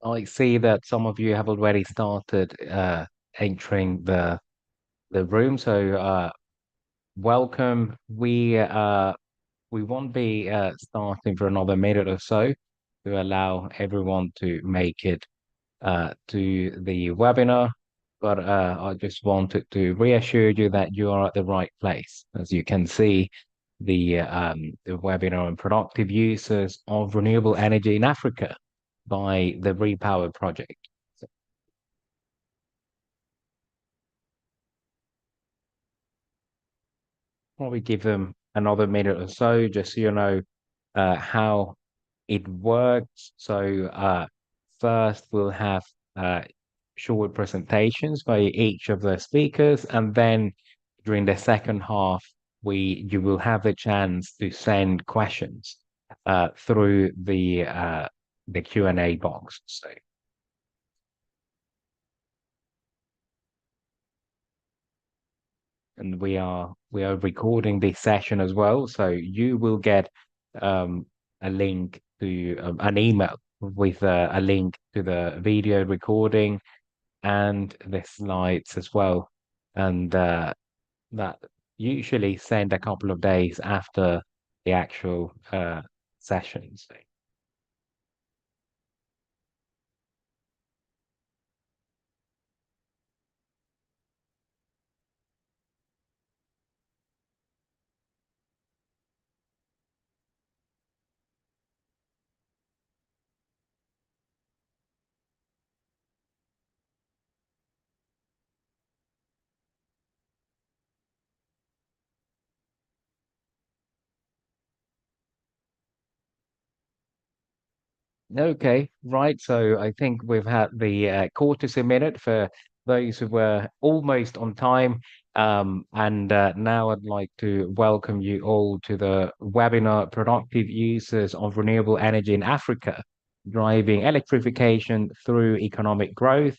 I see that some of you have already started entering the room. So welcome. We won't be starting for another minute or so to allow everyone to make it to the webinar. But I just wanted to reassure you that you are at the right place. As you can see, the webinar on productive uses of renewable energy in Africa by the Repower project. So probably give them another minute or so, just so you know how it works. So first we'll have uh, short presentations by each of the speakers, and then during the second half, you will have the chance to send questions through the Q&A box. So, and we are recording this session as well, so you will get a link to an email with a link to the video recording and the slides as well. And that usually send a couple of days after the actual sessions. Okay, right. So I think we've had the courtesy minute for those who were almost on time. And now I'd like to welcome you all to the webinar Productive Uses of Renewable Energy in Africa, Driving Electrification Through Economic Growth.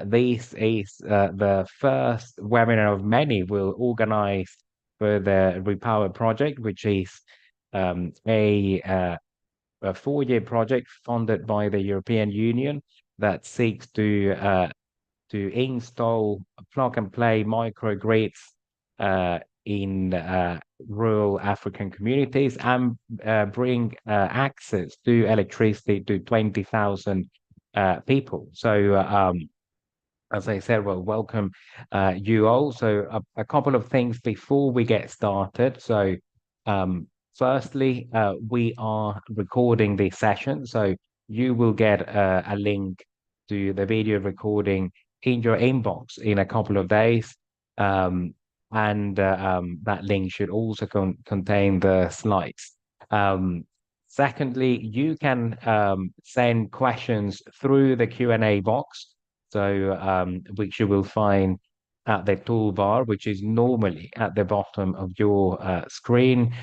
This is the first webinar of many we'll organize for the Repower project, which is a 4-year project funded by the European Union that seeks to install plug-and-play microgrids in rural African communities and bring access to electricity to 20,000 people. So, as I said, well, welcome you all. So, a couple of things before we get started. So, um, firstly, we are recording this session, so you will get a link to the video recording in your inbox in a couple of days. Um, and that link should also contain the slides. Secondly, you can send questions through the Q&A box, so which you will find at the toolbar, which is normally at the bottom of your screen.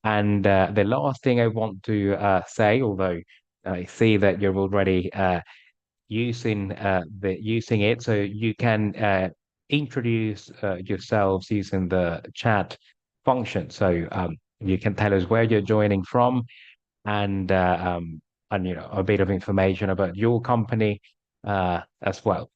And the last thing I want to say, although I see that you're already using it, so you can introduce yourselves using the chat function. So you can tell us where you're joining from and a bit of information about your company as well.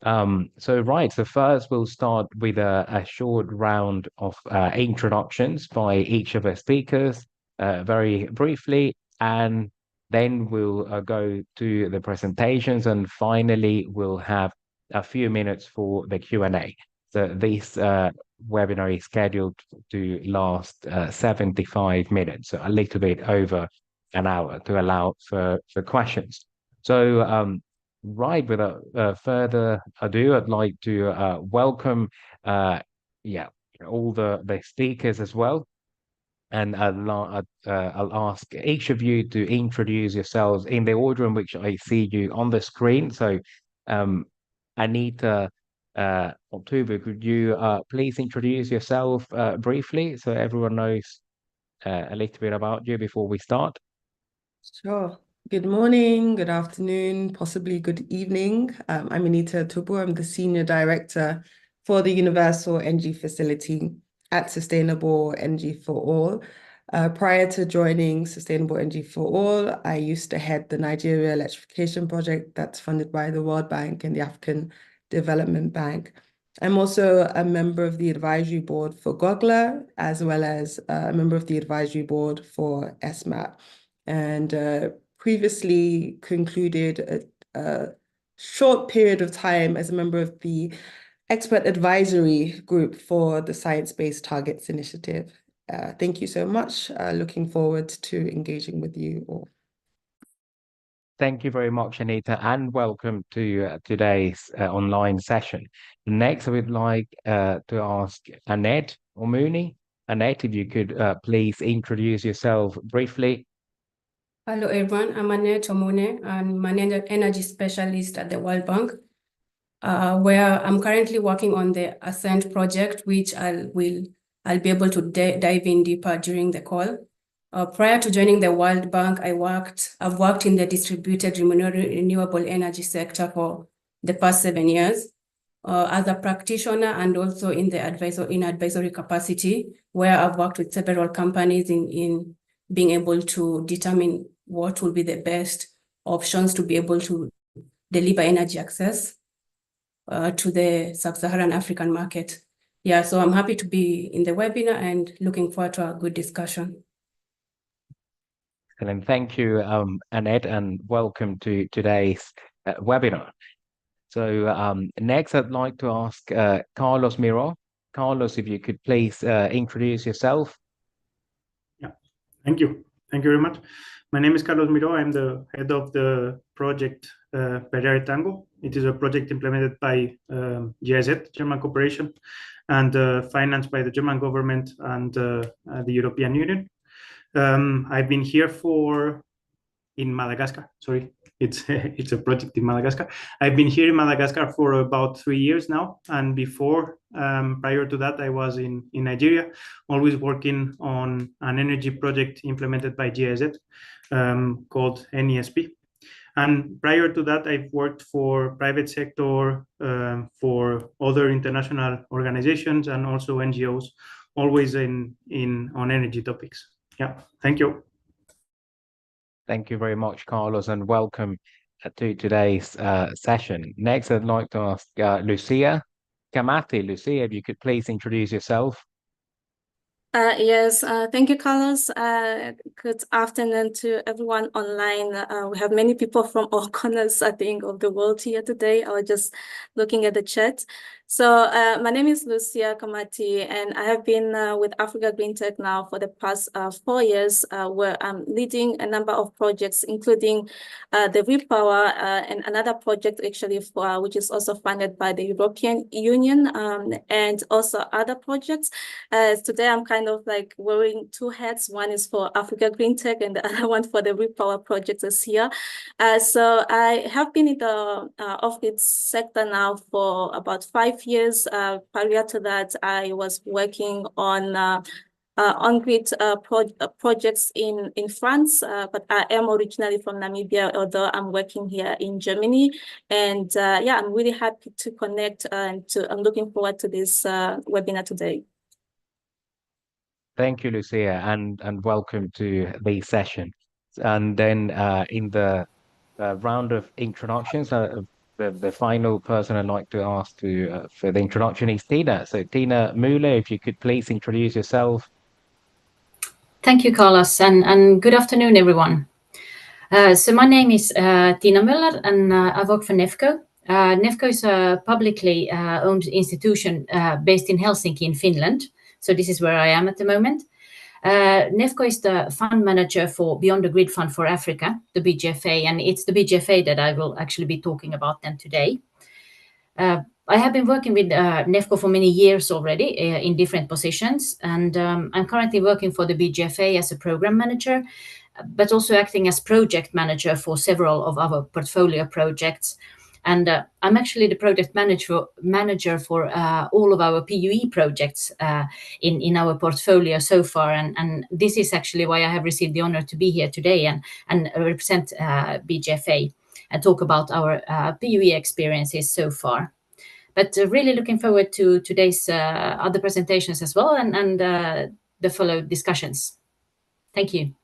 So first we'll start with a short round of introductions by each of the speakers, very briefly, and then we'll go to the presentations, and finally we'll have a few minutes for the Q&A. So this webinar is scheduled to last 75 minutes, so a little bit over an hour to allow for questions. So right, without further ado, I'd like to welcome yeah, all the speakers as well. And I'll ask each of you to introduce yourselves in the order in which I see you on the screen. So Anita October, could you please introduce yourself briefly so everyone knows a little bit about you before we start? Sure. Good morning, good afternoon, possibly good evening. I'm Anita Tubu. I'm the Senior Director for the Universal Energy Facility at Sustainable Energy for All. Prior to joining Sustainable Energy for All, I used to head the Nigeria electrification project that's funded by the World Bank and the African Development Bank. I'm also a member of the advisory board for GOGLA, as well as a member of the advisory board for SMAP, and previously concluded a short period of time as a member of the expert advisory group for the Science Based Targets Initiative. Thank you so much. Looking forward to engaging with you all. Thank you very much, Anita, and welcome to today's online session. Next, I would like to ask Annette Omuni. Annette, if you could please introduce yourself briefly. Hello, everyone. I'm Annette Omune. I'm an energy specialist at the World Bank, where I'm currently working on the Ascent project, which I'll be able to dive in deeper during the call. Prior to joining the World Bank, I've worked in the distributed renewable energy sector for the past 7 years, as a practitioner and also in the advisory capacity, where I've worked with several companies in being able to determine what will be the best options to be able to deliver energy access to the sub-Saharan African market. Yeah, so I'm happy to be in the webinar and looking forward to a good discussion. And thank you, Annette, and welcome to today's webinar. So next, I'd like to ask Carlos Miro. Carlos, if you could please introduce yourself. Yeah, thank you. Thank you very much. My name is Carlos Miro. I'm the head of the project Pereira Tango. It is a project implemented by GIZ, German Corporation, and financed by the German government and the European Union. I've been here in Madagascar. Sorry, it's a project in Madagascar. I've been here in Madagascar for about 3 years now, and before, prior to that, I was in Nigeria, always working on an energy project implemented by GIZ called NESP. And prior to that, I've worked for private sector, for other international organizations, and also NGOs, always on energy topics. Yeah, thank you. Thank you very much, Carlos, and welcome to today's session. Next, I'd like to ask Lucia Kamati. Lucia, if you could please introduce yourself. Yes, thank you, Carlos. Good afternoon to everyone online. We have many people from all corners, I think, of the world here today. I was just looking at the chat. So my name is Lucia Kamati, and I have been with Africa Green Tech now for the past 4 years, where I'm leading a number of projects, including the Repower and another project actually which is also funded by the European Union, and also other projects. Today I'm kind of like wearing 2 hats. One is for Africa Green Tech and the other one for the Repower project is here. So I have been in the off-grid sector now for about 5 years. Prior to that, I was working on on-grid projects in France, but I am originally from Namibia, although I'm working here in Germany. And yeah, I'm really happy to connect and I'm looking forward to this webinar today. Thank you, Lucia, and welcome to the session. And then in the round of introductions, the final person I'd like to ask for the introduction is Tina. So Tina Müller, if you could please introduce yourself. Thank you, Carlos, and good afternoon, everyone. So my name is Tina Müller, and I work for NEFCO. NEFCO is a publicly owned institution based in Helsinki in Finland. So this is where I am at the moment. NEFCO is the fund manager for Beyond the Grid Fund for Africa, the BGFA, and it's the BGFA that I will actually be talking about then today. I have been working with NEFCO for many years already in different positions, and I'm currently working for the BGFA as a program manager, but also acting as project manager for several of our portfolio projects. And I'm actually the project manager for all of our PUE projects in our portfolio so far. And this is actually why I have received the honor to be here today and represent BGFA and talk about our PUE experiences so far. But really looking forward to today's other presentations as well and the follow discussions. Thank you.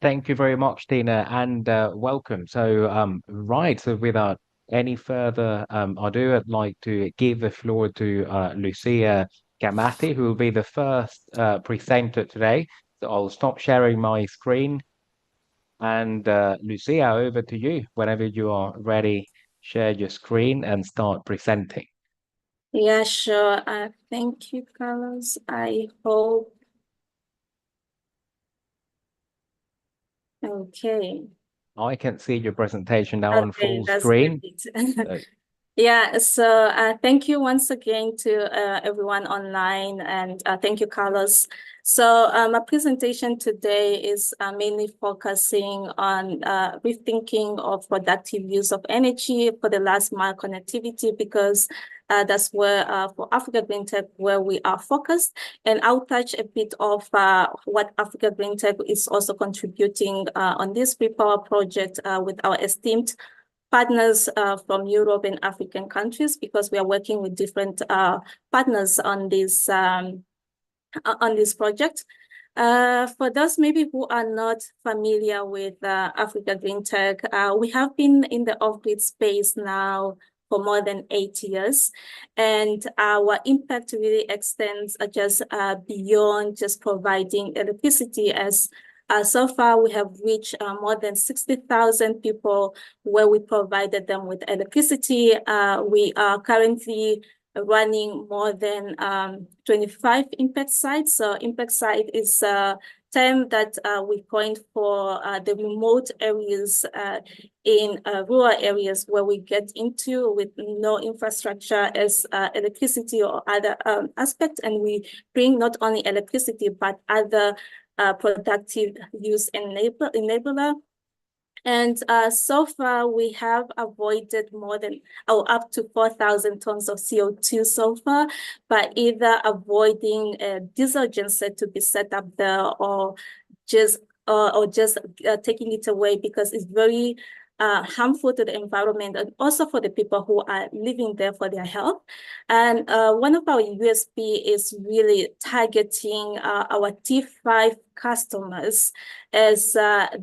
Thank you very much, Tina, and welcome. So, right, so without any further ado, I'd like to give the floor to Lucia Gamati, who will be the first presenter today. So I'll stop sharing my screen. And Lucia, over to you. Whenever you are ready, share your screen and start presenting. Yeah, sure. Thank you, Carlos. I hope. Okay. I can see your presentation now on Okay, full that's screen. great. Yeah, so thank you once again to everyone online, and thank you, Carlos. So my presentation today is mainly focusing on rethinking of productive use of energy for the last mile connectivity, because that's where for Africa Green Tech, where we are focused. And I'll touch a bit of what Africa Green Tech is also contributing on this Repower project with our esteemed partners from Europe and African countries, because we are working with different partners on this project. For those maybe who are not familiar with Africa Green Tech, we have been in the off-grid space now for more than 8 years, and our impact really extends just beyond just providing electricity, as so far, we have reached more than 60,000 people where we provided them with electricity. We are currently running more than 25 impact sites. So impact site is a term that we coined for the remote areas in rural areas where we get into with no infrastructure as electricity or other aspects. And we bring not only electricity, but other productive use enabler. And so far, we have avoided more than up to 4,000 tons of CO2 so far, by either avoiding a diesel genset to be set up there, or just taking it away because it's very harmful to the environment and also for the people who are living there for their health. And one of our USP is really targeting our T5 customers, as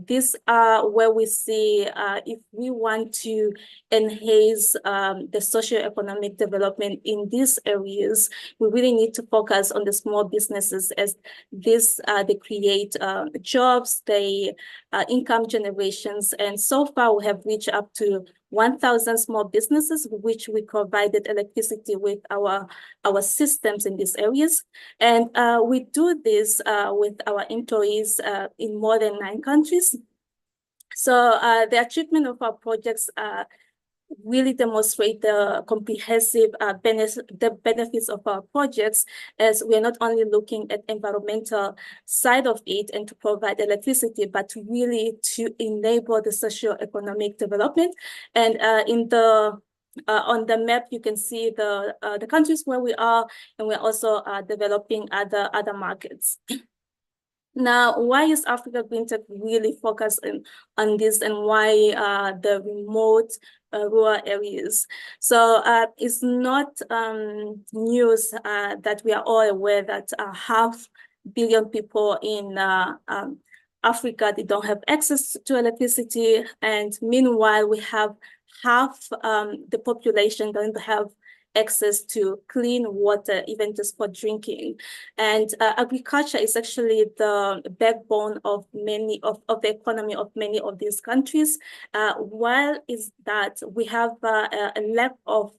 these are where we see if we want to enhance the socioeconomic development in these areas, we really need to focus on the small businesses, as this they create jobs, they income generations. And so far we have reached up to 1,000 small businesses, which we provided electricity with our systems in these areas. And we do this with our employees in more than 9 countries. So the achievement of our projects really demonstrate the comprehensive benefits of our projects, as we are not only looking at environmental side of it and to provide electricity, but really to enable the socio-economic development. And in the on the map, you can see the countries where we are, and we're also developing other markets. Now, why is Africa Green Tech really focused on this, and why the remote rural areas? So it's not news that we are all aware that 500 million people in Africa, they don't have access to electricity. And meanwhile, we have half the population don't have access to clean water, even just for drinking. And agriculture is actually the backbone of many of the economy of many of these countries. While is that we have a lack of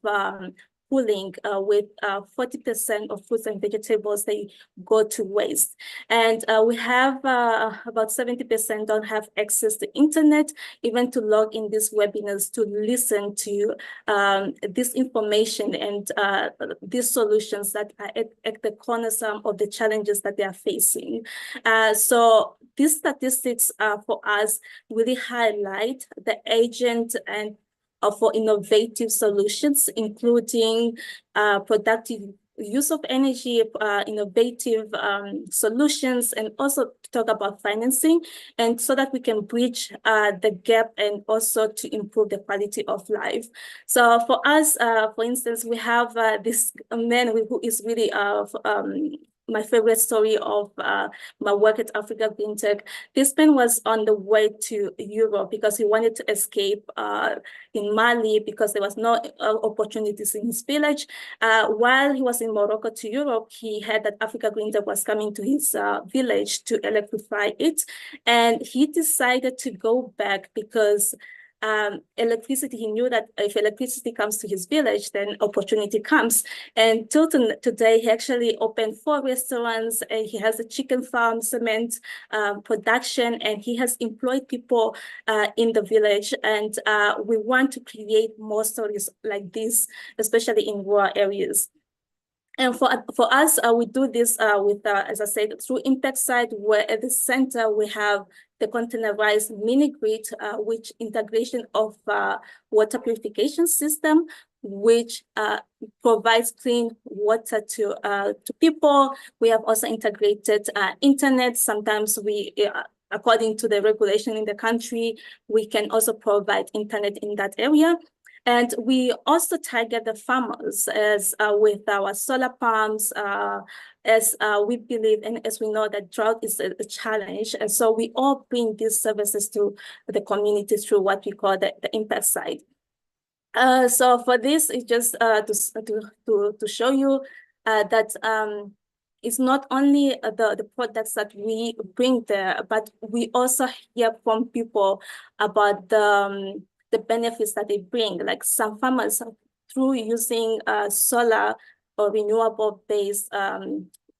pooling with 40% of fruits and vegetables, they go to waste. And we have about 70% don't have access to internet, even to log in these webinars to listen to this information and these solutions that are at the cornerstone of the challenges that they are facing. So these statistics for us really highlight the agent and for innovative solutions, including productive use of energy, innovative solutions, and also to talk about financing, and so that we can bridge the gap and also to improve the quality of life. So for us, for instance, we have this man who is really my favorite story of my work at Africa Green Tech. This man was on the way to Europe because he wanted to escape in Mali because there was no opportunities in his village. While he was in Morocco to Europe, he heard that Africa Green Tech was coming to his village to electrify it. And he decided to go back because electricity, he knew that if electricity comes to his village, then opportunity comes. And till today, he actually opened 4 restaurants, and he has a chicken farm, cement production, and he has employed people in the village. And we want to create more stories like this, especially in rural areas. And for us, we do this with, as I said, through Impact Site, where at the center we have the containerized mini-grid, which integration of water purification system, which provides clean water to people. We have also integrated internet. Sometimes we, according to the regulation in the country, we can also provide internet in that area. And we also target the farmers as with our solar pumps, as we believe and as we know that drought is a challenge. And so we all bring these services to the community through what we call the impact side. So for this, it's just to show you that it's not only the products that we bring there, but we also hear from people about the benefits that they bring. Like some farmers, through using solar or renewable-based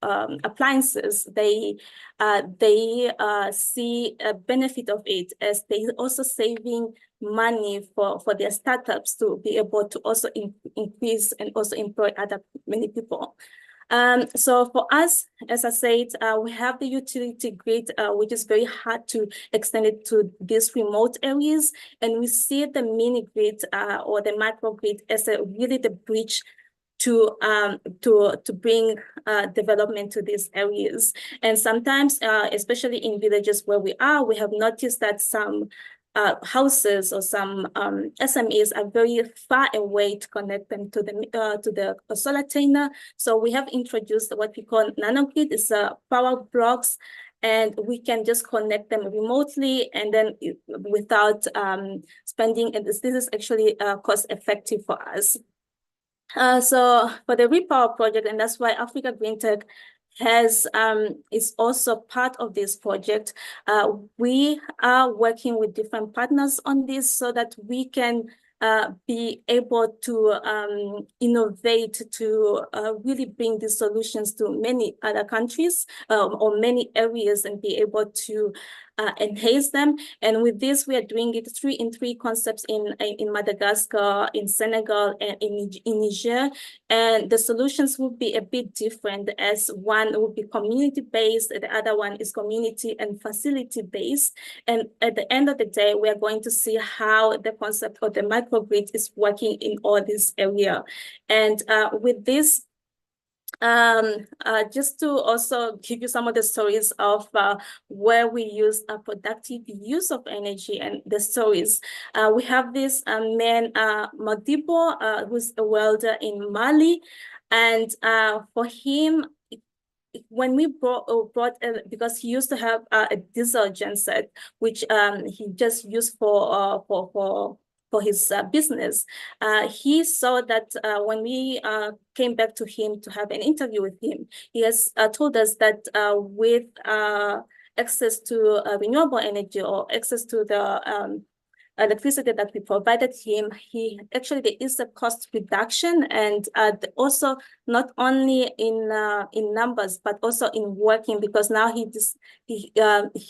appliances, they see a benefit of it, as they also saving money for their startups to be able to also increase and also employ many people. So for us, as I said, we have the utility grid, which is very hard to extend it to these remote areas. And we see the mini grid or the micro grid as really the bridge to bring development to these areas. And sometimes, especially in villages where we have noticed that some houses or some SMEs are very far away to connect them to the solar container. So we have introduced what we call nanogrid. It's power blocks, and we can just connect them remotely and then without spending. And this is actually cost effective for us. So for the Repower project, and that's why Africa Green Tech is also part of this project. We are working with different partners on this so that we can be able to innovate to really bring these solutions to many other countries or many areas and be able to enhance them. And with this, we are doing it in three concepts in Madagascar, in Senegal, and in Niger. And the solutions will be a bit different, as one will be community-based, the other one is community and facility-based. And at the end of the day, we are going to see how the concept of the microgrid is working in all this area. And with this, just to also give you some of the stories of where we use a productive use of energy and the stories. We have this man, Modibo, who's a welder in Mali. And for him, when we brought because he used to have a diesel genset, which he just used for his business, he saw that when we came back to him to have an interview with him, he has told us that with access to renewable energy or access to the electricity that we provided him, there is a cost reduction, and also not only in numbers but also in working, because now he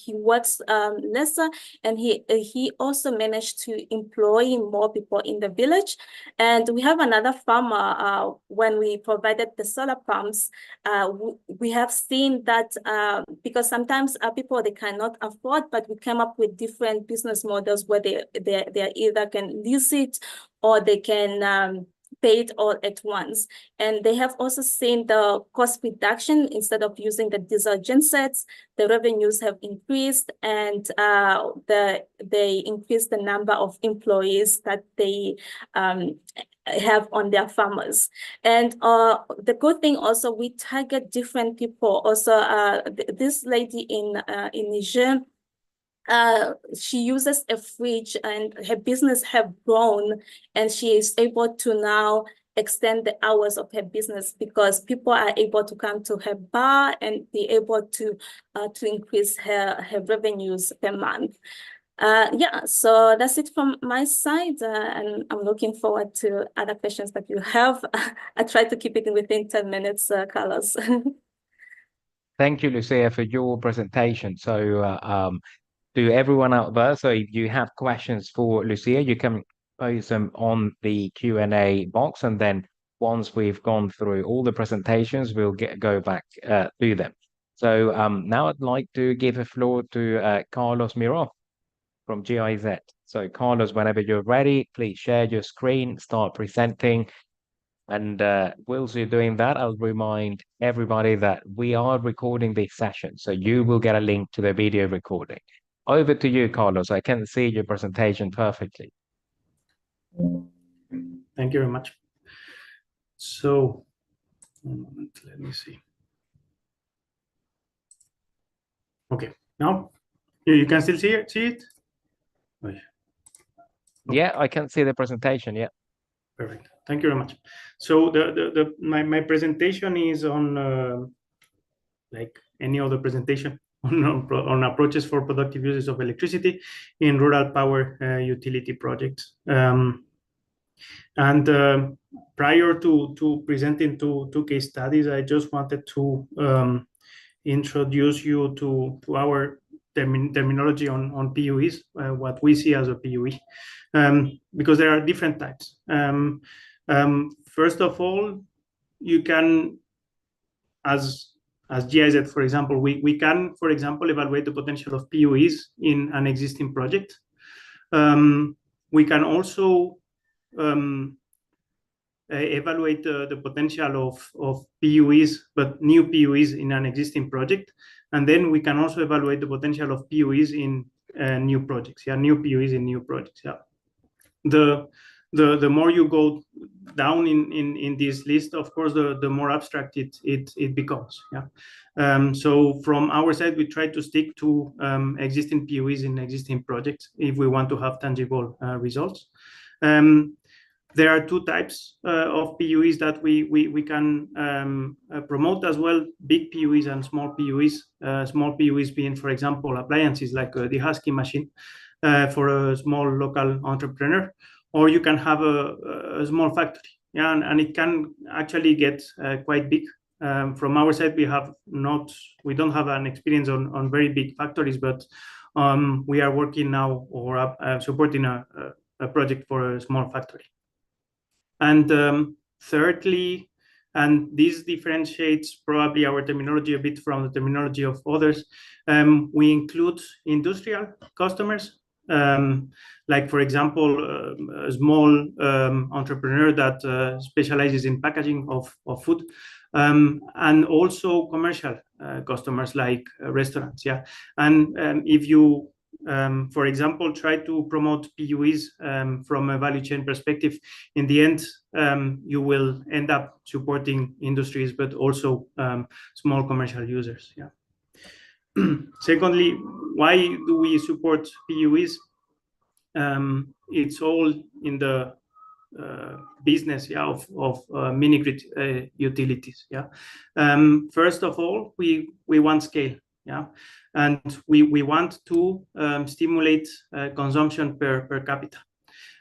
works lesser, and he also managed to employ more people in the village. And we have another farmer, when we provided the solar pumps, we have seen that because sometimes people, they cannot afford, but we came up with different business models where they either can lease it or they can pay it all at once. And they have also seen the cost reduction. Instead of using the diesel gensets, the revenues have increased, and they increased the number of employees that they have on their farmers. And the good thing also, we target different people. Also, this lady in Niger, she uses a fridge, and her business have grown, and she is able to now extend the hours of her business because people are able to come to her bar and be able to increase her revenues per month. Yeah, so that's it from my side, and I'm looking forward to other questions that you have. I try to keep it within 10 minutes, Carlos. Thank you, Lucia, for your presentation. So to everyone out there, so if you have questions for Lucia, you can post them on the Q&A box, and then once we've gone through all the presentations, we'll go back to them. So now I'd like to give the floor to Carlos Miro from GIZ. So Carlos, whenever you're ready, please share your screen, start presenting. And whilst you're doing that, I'll remind everybody that we are recording this session, so you will get a link to the video recording. Over to you, Carlos. I can see your presentation perfectly. Thank you very much. So, one moment, let me see. Okay, now you can still see it? Okay. Yeah, I can see the presentation. Yeah. Perfect. Thank you very much. So my presentation is on like any other presentation on approaches for productive uses of electricity in rural power utility projects. And prior to presenting two case studies, I just wanted to introduce you to our terminology on PUEs, what we see as a PUE, because there are different types. First of all, you can, as GIZ, for example, we can, for example, evaluate the potential of PUEs in an existing project. We can also evaluate the potential of PUEs, but new PUEs in an existing project. And then we can also evaluate the potential of PUEs in new projects. Yeah, new PUEs in new projects. Yeah. The more you go down in this list, of course, the more abstract it becomes. Yeah. So from our side, we try to stick to existing PUEs in existing projects if we want to have tangible results. There are two types of PUEs that we can promote as well: big PUEs and small PUEs. Small PUEs being, for example, appliances like the Husky machine for a small local entrepreneur, or you can have a small factory. Yeah, and it can actually get quite big. From our side, we don't have an experience on very big factories, but we are working now or supporting a project for a small factory. And thirdly, and this differentiates probably our terminology a bit from the terminology of others, we include industrial customers, like, for example, a small entrepreneur that specializes in packaging of food, and also commercial customers like restaurants. Yeah, and if you for example, try to promote PUEs from a value chain perspective, in the end, you will end up supporting industries, but also small commercial users. Yeah. Secondly, why do we support PUEs? It's all in the business, yeah, of mini-grid utilities. Yeah. First of all, we want scale. Yeah, and we want to stimulate consumption per capita.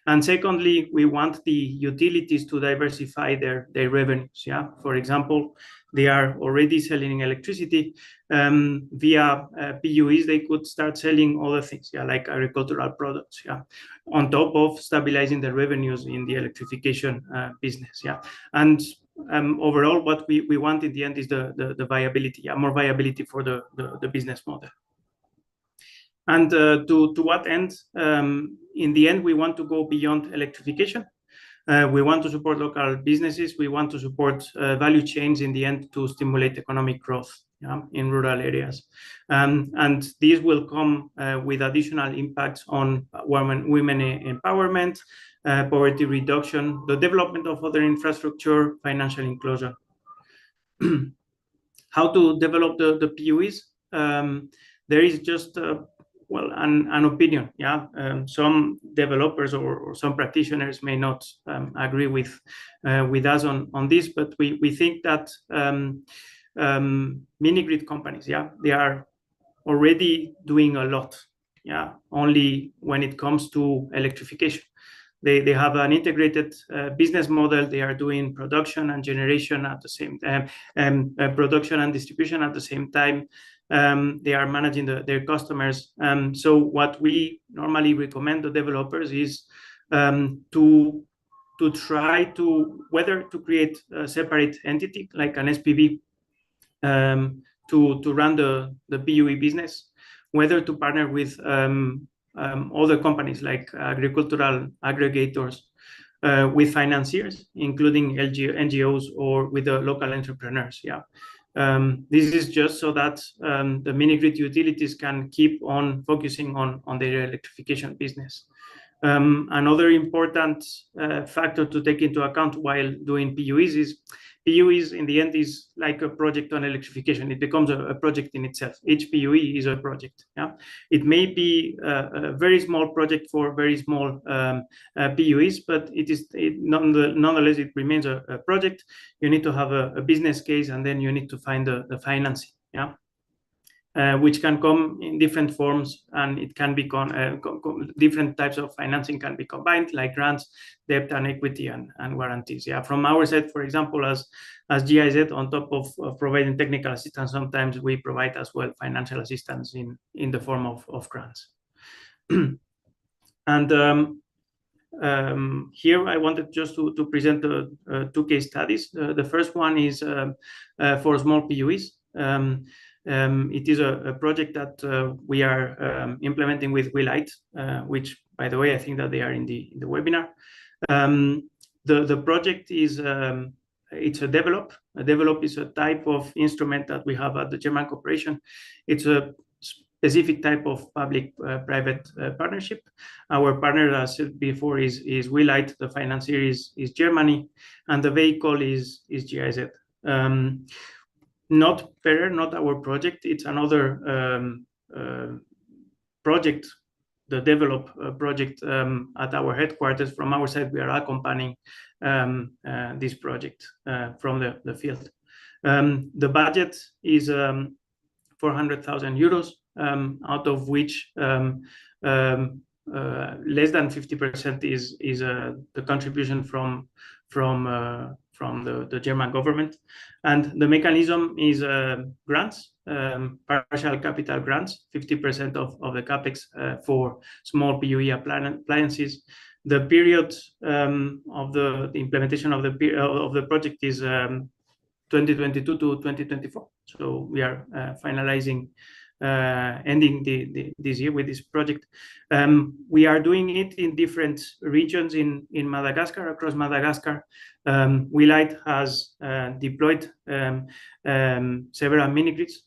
And secondly, we want the utilities to diversify their revenues. Yeah, for example, they are already selling electricity via PUEs. They could start selling other things, yeah, like agricultural products. Yeah, on top of stabilizing the revenues in the electrification business. Yeah, and overall, what we want in the end is the viability, yeah, more viability for the business model. And to what end? In the end, we want to go beyond electrification. We want to support local businesses. We want to support value chains in the end to stimulate economic growth. in rural areas. And these will come with additional impacts on women empowerment, poverty reduction, the development of other infrastructure, financial inclusion. How to develop the PUEs? There is just an opinion. Some developers or some practitioners may not agree with us on this, but we think that mini grid companies, they are already doing a lot. Only when it comes to electrification. They have an integrated business model. They are doing production and generation at the same time, production and distribution at the same time. They are managing their customers. So what we normally recommend to developers is to try to whether to create a separate entity like an SPV to run the PUE business, whether to partner with other companies like agricultural aggregators, with financiers, including NGOs, or with the local entrepreneurs. This is just so that the mini grid utilities can keep on focusing on their electrification business. Another important factor to take into account while doing PUEs is PUEs in the end is like a project on electrification. It becomes a project in itself. Each PUE is a project. It may be a very small project for very small PUEs, but nonetheless it remains a project. You need to have a business case, and then you need to find the financing. Which can come in different forms, and it can be different types of financing can be combined, like grants, debt, and equity, and guarantees. From our side, for example, as GIZ, on top of providing technical assistance, sometimes we provide as well financial assistance in the form of grants. And here I wanted just to present two case studies. The first one is for small PUEs. It is a project that we are implementing with WeLight, which, by the way, I think that they are in the webinar. The project is it's a develop. A develop is a type of instrument that we have at the German corporation. It's a specific type of public-private partnership. Our partner, as I said before, is WeLight. The financier is Germany, and the vehicle is GIZ. Not our project. It's another project, the develop project at our headquarters. From our side, we are accompanying this project from the field. The budget is 400,000 euros, out of which less than 50% is the contribution from the German government, and the mechanism is grants, partial capital grants, 50% of the capex for small PUE appliances. The period of the implementation of the project is 2022 to 2024. So we are finalizing, ending this year with this project. We are doing it in different regions in Madagascar, across Madagascar. WeLight has deployed several mini grids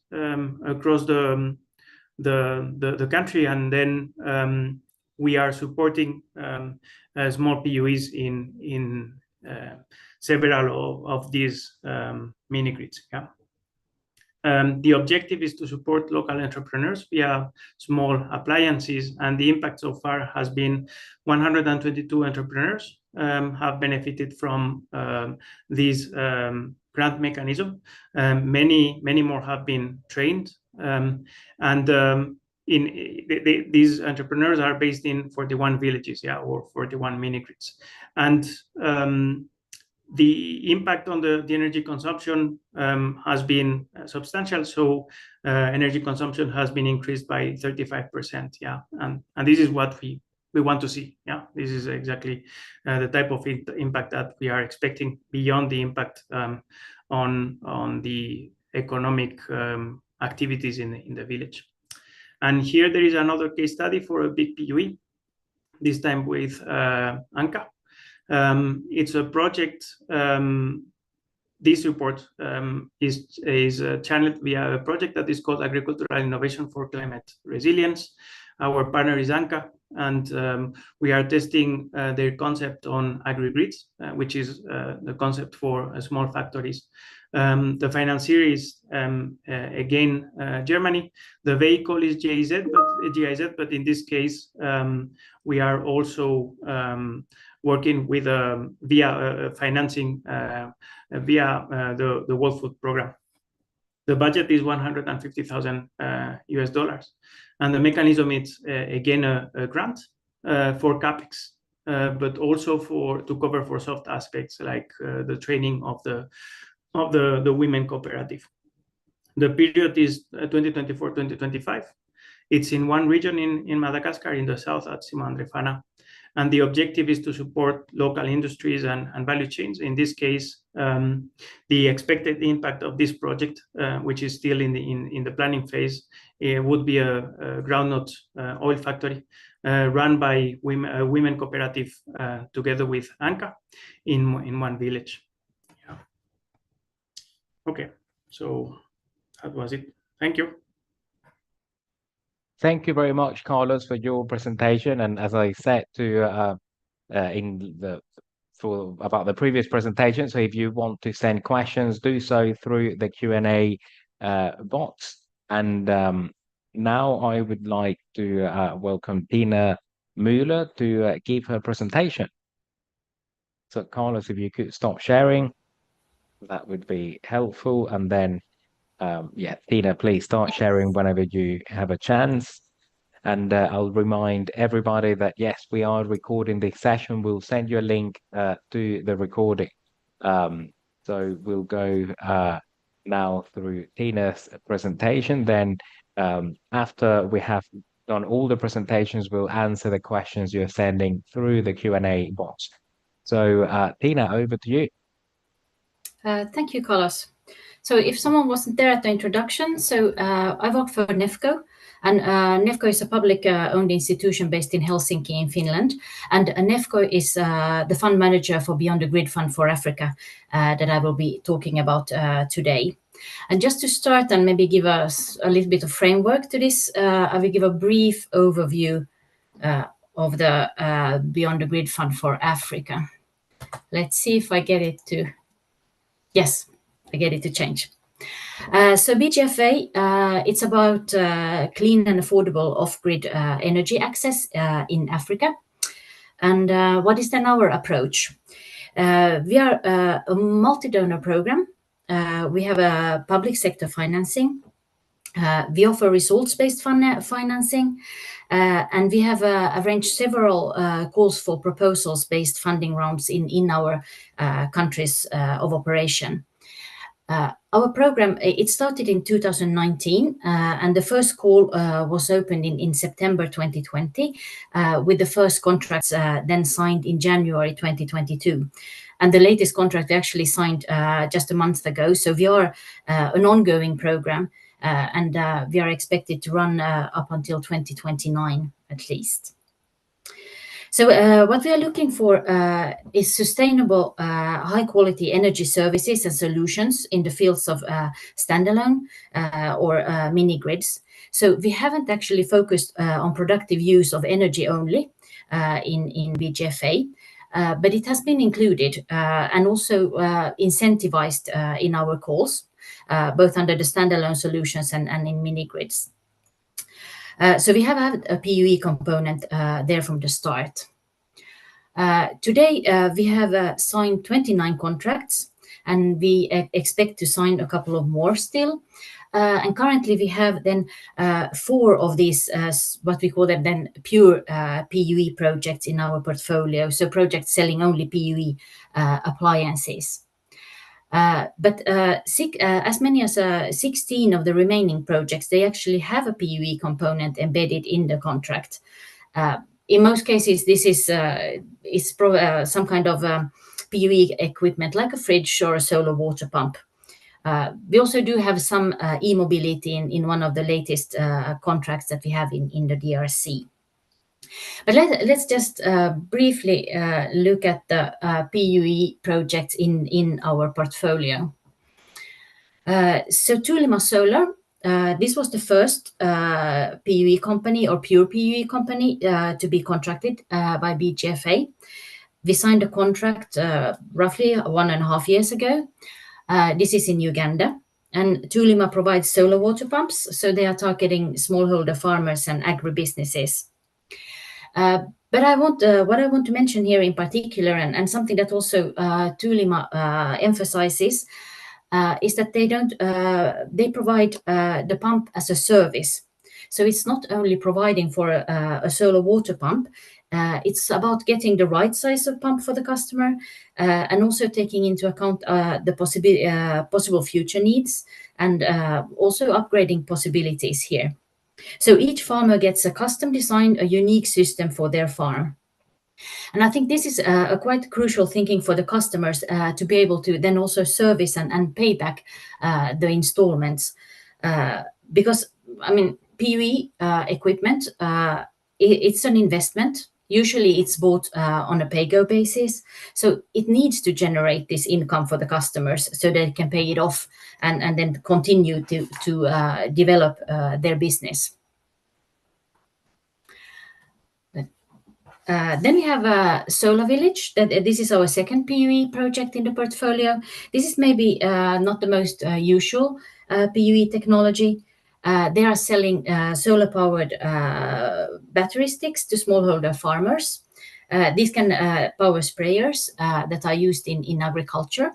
across the country, and then we are supporting small PUEs in several of these mini grids. The objective is to support local entrepreneurs via small appliances, and the impact so far has been 122 entrepreneurs have benefited from this grant mechanism. Many more have been trained, and these entrepreneurs are based in 41 villages, or 41 mini grids, and the impact on the energy consumption has been substantial. So energy consumption has been increased by 35%. And this is what we want to see. This is exactly the type of impact that we are expecting beyond the impact on the economic activities in the village. And here there is another case study for a big PUE, this time with Anka. It's a project this support is channeled via a project that is called Agricultural Innovation for Climate Resilience. Our partner is ANCA, and we are testing their concept on agri-grids, which is the concept for small factories. The financier is again Germany. The vehicle is GIZ, but in this case we are also working with via financing via the World Food Program. The budget is $150,000 US, and the mechanism is again a grant for capex, but also to cover for soft aspects like the training of the women cooperative. The period is 2024-2025. It's in one region in Madagascar, in the south at Simandrefana. And the objective is to support local industries and value chains. In this case, the expected impact of this project, which is still in the planning phase, would be a groundnut oil factory run by women cooperative together with ANCA in one village. Yeah. Okay, so that was it. Thank you. Thank you very much, Carlos, for your presentation. And as I said about the previous presentation, so if you want to send questions, do so through the Q&A box. And now I would like to welcome Tina Müller to give her presentation. So Carlos, if you could stop sharing, that would be helpful. And then yeah, Tina, please start sharing whenever you have a chance. And I'll remind everybody that, yes, we are recording this session. We'll send you a link to the recording. So we'll go now through Tina's presentation. Then after we have done all the presentations, we'll answer the questions you're sending through the Q&A box. So Tina, over to you. Thank you, Carlos. So if someone wasn't there at the introduction, so I work for Nefco, and Nefco is a public-owned institution based in Helsinki in Finland. And Nefco is the fund manager for Beyond the Grid Fund for Africa that I will be talking about today. And just to start and maybe give us a little bit of framework to this, I will give a brief overview of the Beyond the Grid Fund for Africa. Let's see if I get it to, yes, I get it to change. So BGFA, it's about clean and affordable off-grid energy access in Africa. And what is then our approach? We are a multi-donor program. We have a public sector financing. We offer results-based financing, and we have arranged several calls for proposals-based funding rounds in our countries of operation. Our program, it started in 2019, and the first call was opened in September 2020, with the first contracts then signed in January 2022. And the latest contract we actually signed just a month ago. So we are an ongoing program, and we are expected to run up until 2029 at least. So what we are looking for is sustainable, high-quality energy services and solutions in the fields of standalone or mini-grids. So we haven't actually focused on productive use of energy only in BGFA, but it has been included and also incentivized in our calls, both under the standalone solutions and in mini-grids. So we have had a PUE component there from the start. Today, we have signed 29 contracts, and we expect to sign a couple of more still. And currently, we have then 4 of these, what we call them then pure PUE projects in our portfolio. So projects selling only PUE appliances. But as many as 16 of the remaining projects, they actually have a PUE component embedded in the contract. In most cases, this is some kind of PUE equipment, like a fridge or a solar water pump. We also do have some e-mobility in one of the latest contracts that we have in the DRC. But let's just briefly look at the PUE projects in our portfolio. So Tuulima Solar, this was the first PUE company or pure PUE company to be contracted by BGFA. We signed a contract roughly 1.5 years ago. This is in Uganda. And Tuulima provides solar water pumps, so they are targeting smallholder farmers and agribusinesses. But what I want to mention here in particular, and something that also Tuulima emphasizes, is that they provide the pump as a service. So it's not only providing for a solar water pump, it's about getting the right size of pump for the customer, and also taking into account the possible future needs, and also upgrading possibilities here. So each farmer gets a custom designed, a unique system for their farm. And I think this is a quite crucial thinking for the customers to be able to then also service and pay back the installments. Because, I mean, PUE equipment, it's an investment. Usually it's bought on a pay-go basis. So it needs to generate this income for the customers so they can pay it off and then continue to develop their business. Then we have a Solar Village. This is our second PUE project in the portfolio. This is maybe not the most usual PUE technology. They are selling solar-powered battery sticks to smallholder farmers. These can power sprayers that are used in agriculture.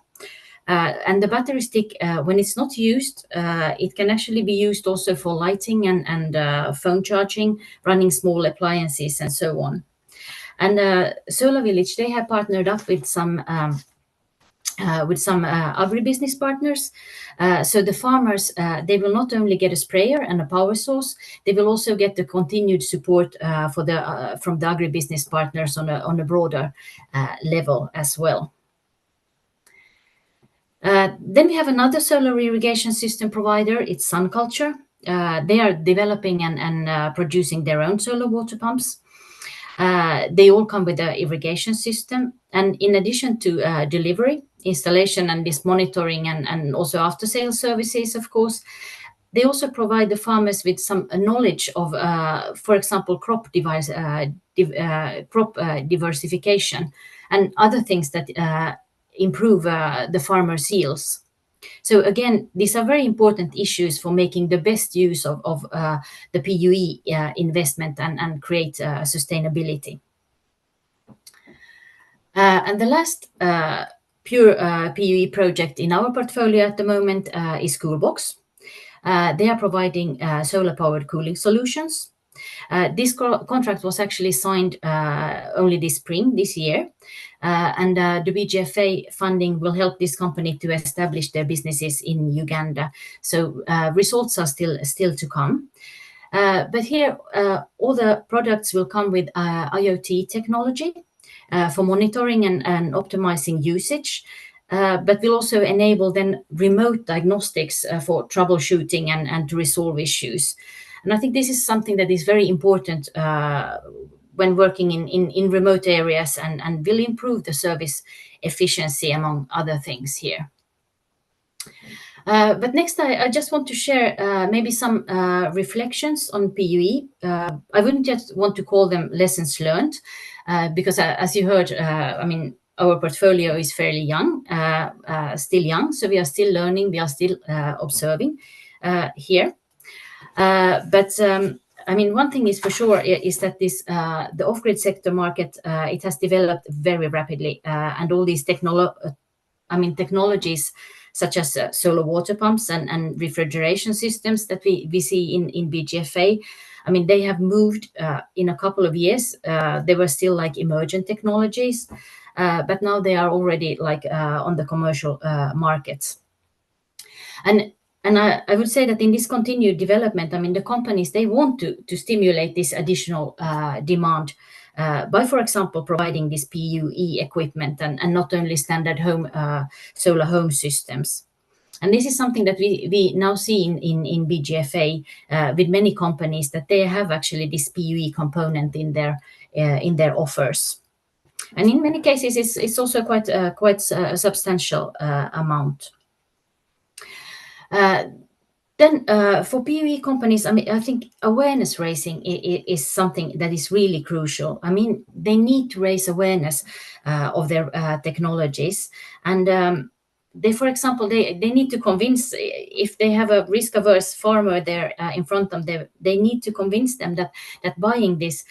And the battery stick, when it's not used, it can actually be used also for lighting and phone charging, running small appliances, and so on. And Solar Village, they have partnered up with some agribusiness partners. So the farmers, they will not only get a sprayer and a power source, they will also get the continued support from the agribusiness partners on a broader level as well. Then we have another solar irrigation system provider. It's SunCulture. They are developing and producing their own solar water pumps. They all come with an irrigation system. And in addition to delivery, installation, and this monitoring and also after-sales services, of course, they also provide the farmers with some knowledge of, for example, crop diversification and other things that improve the farmers' yields. So again, these are very important issues for making the best use of the PUE investment and create sustainability. And the last pure PUE project in our portfolio at the moment is Coolbox. They are providing solar-powered cooling solutions. This contract was actually signed only this spring, this year. And the BGFA funding will help this company to establish their businesses in Uganda. So results are still to come. But here, all the products will come with IoT technology for monitoring and optimizing usage, but will also enable then remote diagnostics for troubleshooting and to resolve issues. And I think this is something that is very important when working in remote areas and will improve the service efficiency, among other things here. But next, I just want to share maybe some reflections on PUE. I wouldn't just want to call them lessons learned, because as you heard, I mean, our portfolio is fairly young, still young, so we are still learning, we are still observing here. But I mean, one thing is for sure is that this the off-grid sector market, it has developed very rapidly, and all these technologies such as solar water pumps and refrigeration systems that we see in BGFA. I mean, they have moved in a couple of years. They were still like emergent technologies, but now they are already like on the commercial markets. And I would say that in this continued development, I mean, the companies, they want to stimulate this additional demand by, for example, providing this PUE equipment and not only standard home solar home systems. And this is something that we now see in BGFA with many companies, that they have actually this PUE component in their offers. And in many cases, it's also quite a substantial amount. Then for PUE companies, I mean, I think awareness raising is something that is really crucial. I mean, they need to raise awareness of their technologies, and they, for example, they need to convince, if they have a risk-averse farmer there in front of them, they need to convince them that buying this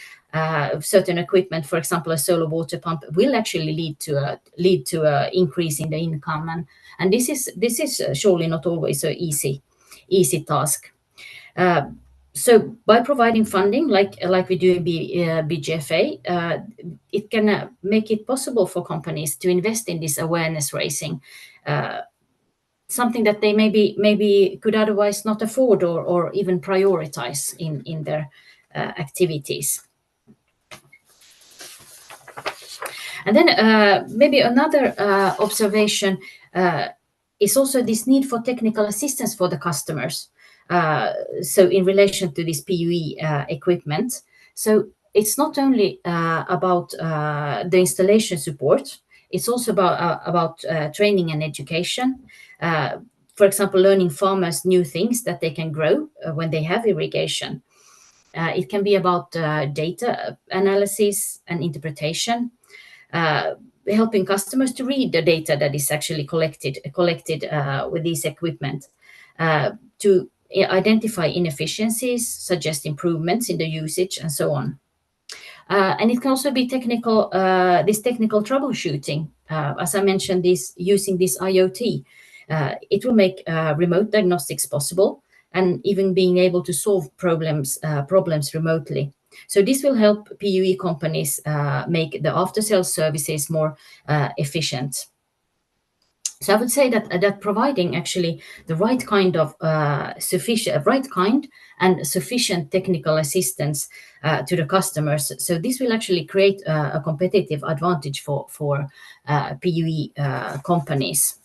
certain equipment, for example, a solar water pump, will actually lead to a increase in the income, and this is surely not always so easy task. So by providing funding, like we do in BGFA, it can make it possible for companies to invest in this awareness raising, something that they maybe could otherwise not afford or even prioritize in their activities. And then maybe another observation is also this need for technical assistance for the customers. So in relation to this PUE equipment, so it's not only about the installation support, it's also about training and education. For example, learning farmers new things that they can grow when they have irrigation. It can be about data analysis and interpretation, helping customers to read the data that is actually collected with this equipment, to identify inefficiencies, suggest improvements in the usage, and so on. And it can also be technical troubleshooting. As I mentioned, using this IoT, it will make remote diagnostics possible, and even being able to solve problems remotely. So this will help PUE companies make the after-sales services more efficient. So I would say that providing actually the right kind and sufficient technical assistance to the customers. So this will actually create a competitive advantage for PUE companies.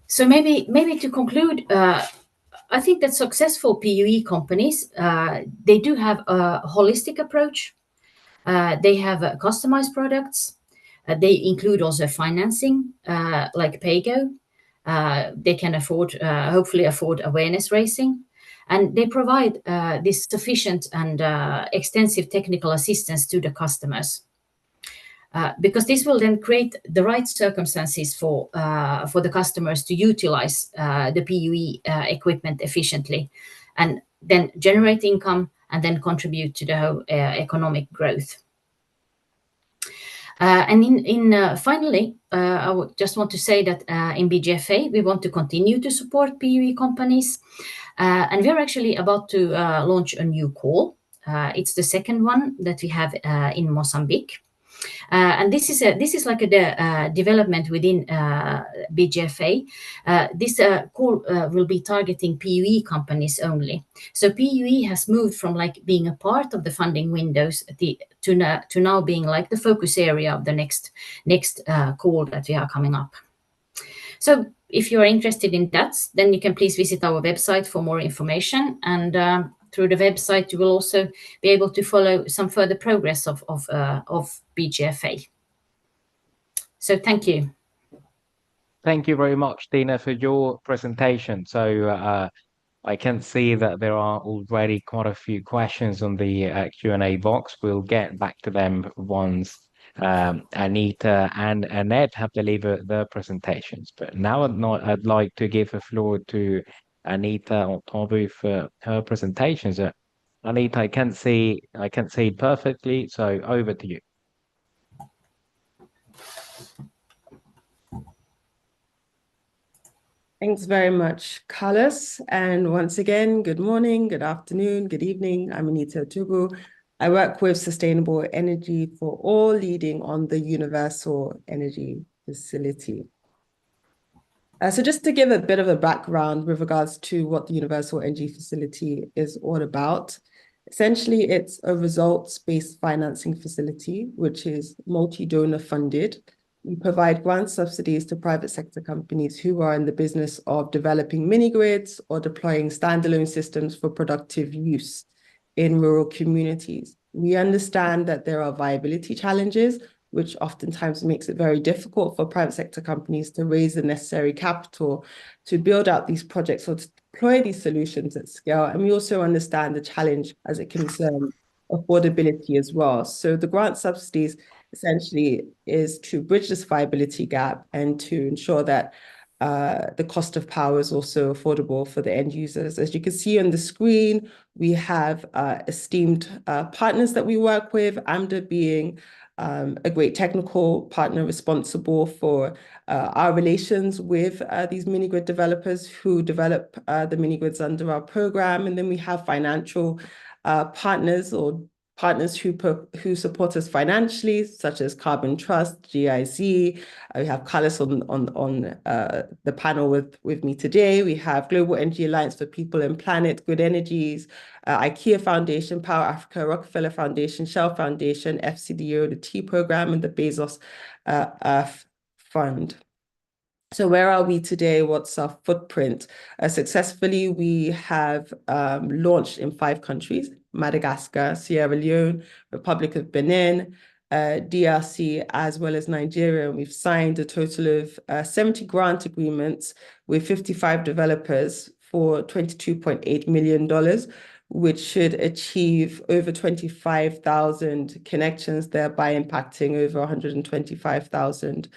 So maybe to conclude, I think that successful PUE companies, they do have a holistic approach. They have customized products. They include also financing, like PayGo. They can hopefully afford awareness raising. And they provide this sufficient and extensive technical assistance to the customers. Because this will then create the right circumstances for the customers to utilize the PUE equipment efficiently, and then generate income and then contribute to the whole economic growth. And finally, I would just want to say that in BGFA, we want to continue to support PUE companies. And we're actually about to launch a new call. It's the second one that we have in Mozambique. And this is like a development within BGFA. This call will be targeting PUE companies only. So PUE has moved from like being a part of the funding windows to now being like the focus area of the next call that we are coming up. So if you are interested in that, then you can please visit our website for more information, and through the website, you will also be able to follow some further progress of BGFA. So thank you. Thank you very much, Tina, for your presentation. So I can see that there are already quite a few questions on the Q&A box. We'll get back to them once Anita and Annette have delivered their presentations. But now I'd like to give the floor to Anita Ontobu for her presentations. Anita, I can see it perfectly, so over to you. Thanks very much, Carlos. And once again, good morning, good afternoon, good evening. I'm Anita Ontobu. I work with Sustainable Energy for All, leading on the Universal Energy Facility. So just to give a bit of a background with regards to what the Universal Energy Facility is all about, essentially it's a results-based financing facility, which is multi-donor funded, we provide grant subsidies to private sector companies who are in the business of developing mini grids or deploying standalone systems for productive use in rural communities. We understand that there are viability challenges, which oftentimes makes it very difficult for private sector companies to raise the necessary capital to build out these projects or to deploy these solutions at scale. And we also understand the challenge as it concerns affordability as well. So the grant subsidies essentially is to bridge this viability gap and to ensure that the cost of power is also affordable for the end users. As you can see on the screen, we have esteemed partners that we work with, AMDA being a great technical partner responsible for our relations with these mini grid developers who develop the mini grids under our program. And then we have financial partners or partners who support us financially, such as Carbon Trust, GIZ. We have Carlos on the panel with me today. We have Global Energy Alliance for People and Planet, Good Energies, IKEA Foundation, Power Africa, Rockefeller Foundation, Shell Foundation, FCDO, the T Program, and the Bezos Earth Fund. So where are we today? What's our footprint? Successfully, we have launched in 5 countries: Madagascar, Sierra Leone, Republic of Benin, DRC, as well as Nigeria. And we've signed a total of 70 grant agreements with 55 developers for $22.8 million, which should achieve over 25,000 connections, thereby impacting over 125,000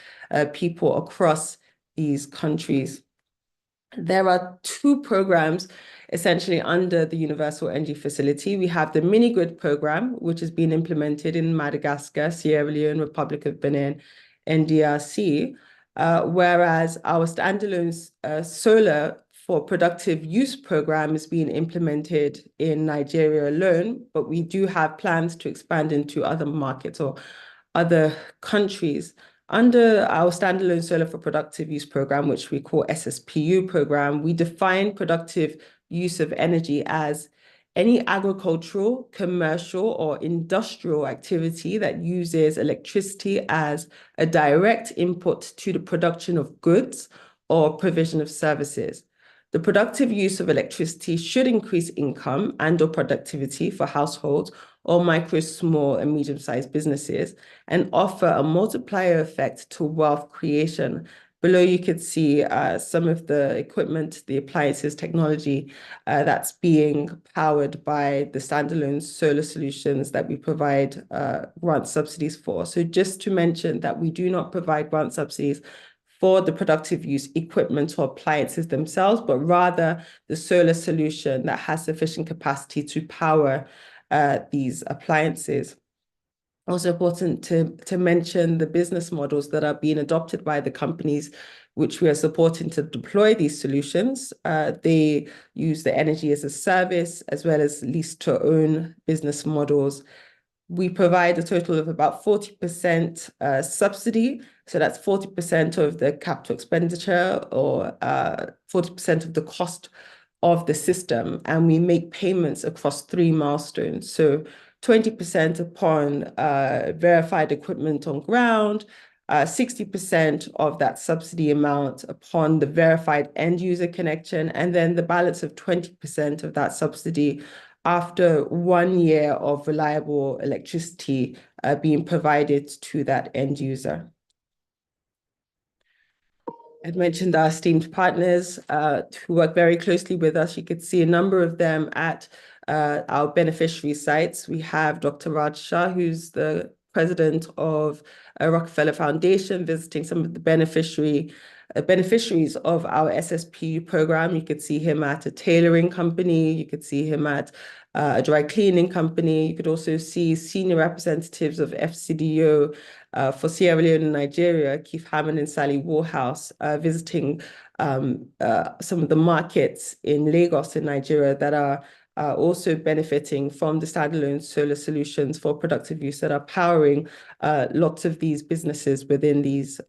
people across these countries. There are 2 programs essentially under the Universal Energy Facility. We have the mini grid program, which has been implemented in Madagascar, Sierra Leone, Republic of Benin, and DRC, whereas our standalone solar for productive use program is being implemented in Nigeria alone, but we do have plans to expand into other markets or other countries. Under our standalone solar for productive use program, which we call SSPU program, we define productive use of energy as any agricultural, commercial, or industrial activity that uses electricity as a direct input to the production of goods or provision of services. The productive use of electricity should increase income and/or productivity for households or micro, small, and medium-sized businesses and offer a multiplier effect to wealth creation. Below, you could see some of the equipment, the appliances, technology that's being powered by the standalone solar solutions that we provide grant subsidies for. So just to mention that we do not provide grant subsidies for the productive use equipment or appliances themselves, but rather the solar solution that has sufficient capacity to power these appliances. Also important to mention the business models that are being adopted by the companies which we are supporting to deploy these solutions. They use the energy as a service as well as lease to own business models. We provide a total of about 40% subsidy. So that's 40% of the capital expenditure or 40% of the cost of the system. And we make payments across 3 milestones. So 20% upon verified equipment on ground, 60% of that subsidy amount upon the verified end user connection, and then the balance of 20% of that subsidy after 1 year of reliable electricity being provided to that end user. I've mentioned our esteemed partners who work very closely with us. You could see a number of them at our beneficiary sites. We have Dr. Raj Shah, who's the president of Rockefeller Foundation, visiting some of the beneficiaries of our SSPU program. You could see him at a tailoring company. You could see him at a dry cleaning company. You could also see senior representatives of FCDO for Sierra Leone and Nigeria, Keith Hammond and Sally Warhouse, visiting some of the markets in Lagos in Nigeria that are also benefiting from the standalone solar solutions for productive use that are powering lots of these businesses within these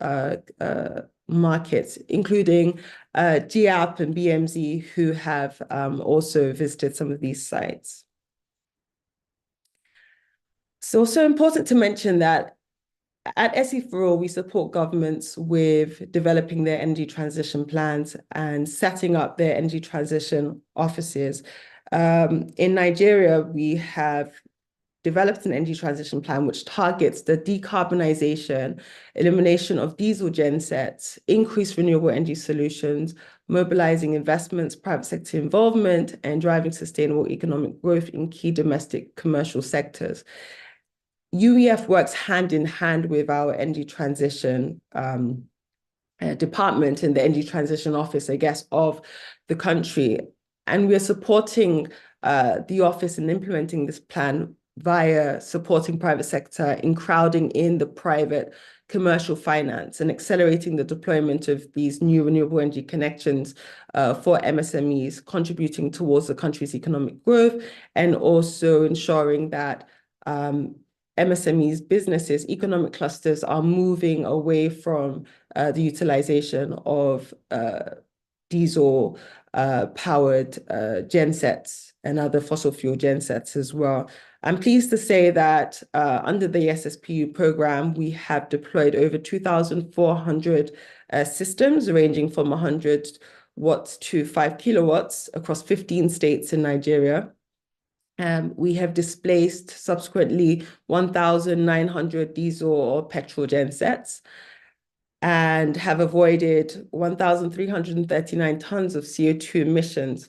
markets, including GAP and BMZ, who have also visited some of these sites. It's also important to mention that at SE4All, we support governments with developing their energy transition plans and setting up their energy transition offices. In Nigeria, we have developed an energy transition plan which targets the decarbonization, elimination of diesel gensets, increased renewable energy solutions, mobilizing investments, private sector involvement, and driving sustainable economic growth in key domestic commercial sectors. UEF works hand in hand with our energy transition department and the energy transition office, I guess, of the country. And we're supporting the office in implementing this plan via supporting private sector in crowding in the private commercial finance and accelerating the deployment of these new renewable energy connections for MSMEs, contributing towards the country's economic growth, and also ensuring that MSMEs, businesses, economic clusters are moving away from the utilization of diesel powered gensets and other fossil fuel gensets as well. I'm pleased to say that under the SSPU program, we have deployed over 2,400 systems ranging from 100 watts to 5 kilowatts across 15 states in Nigeria. We have displaced subsequently 1,900 diesel or petrol gensets and have avoided 1,339 tons of CO2 emissions.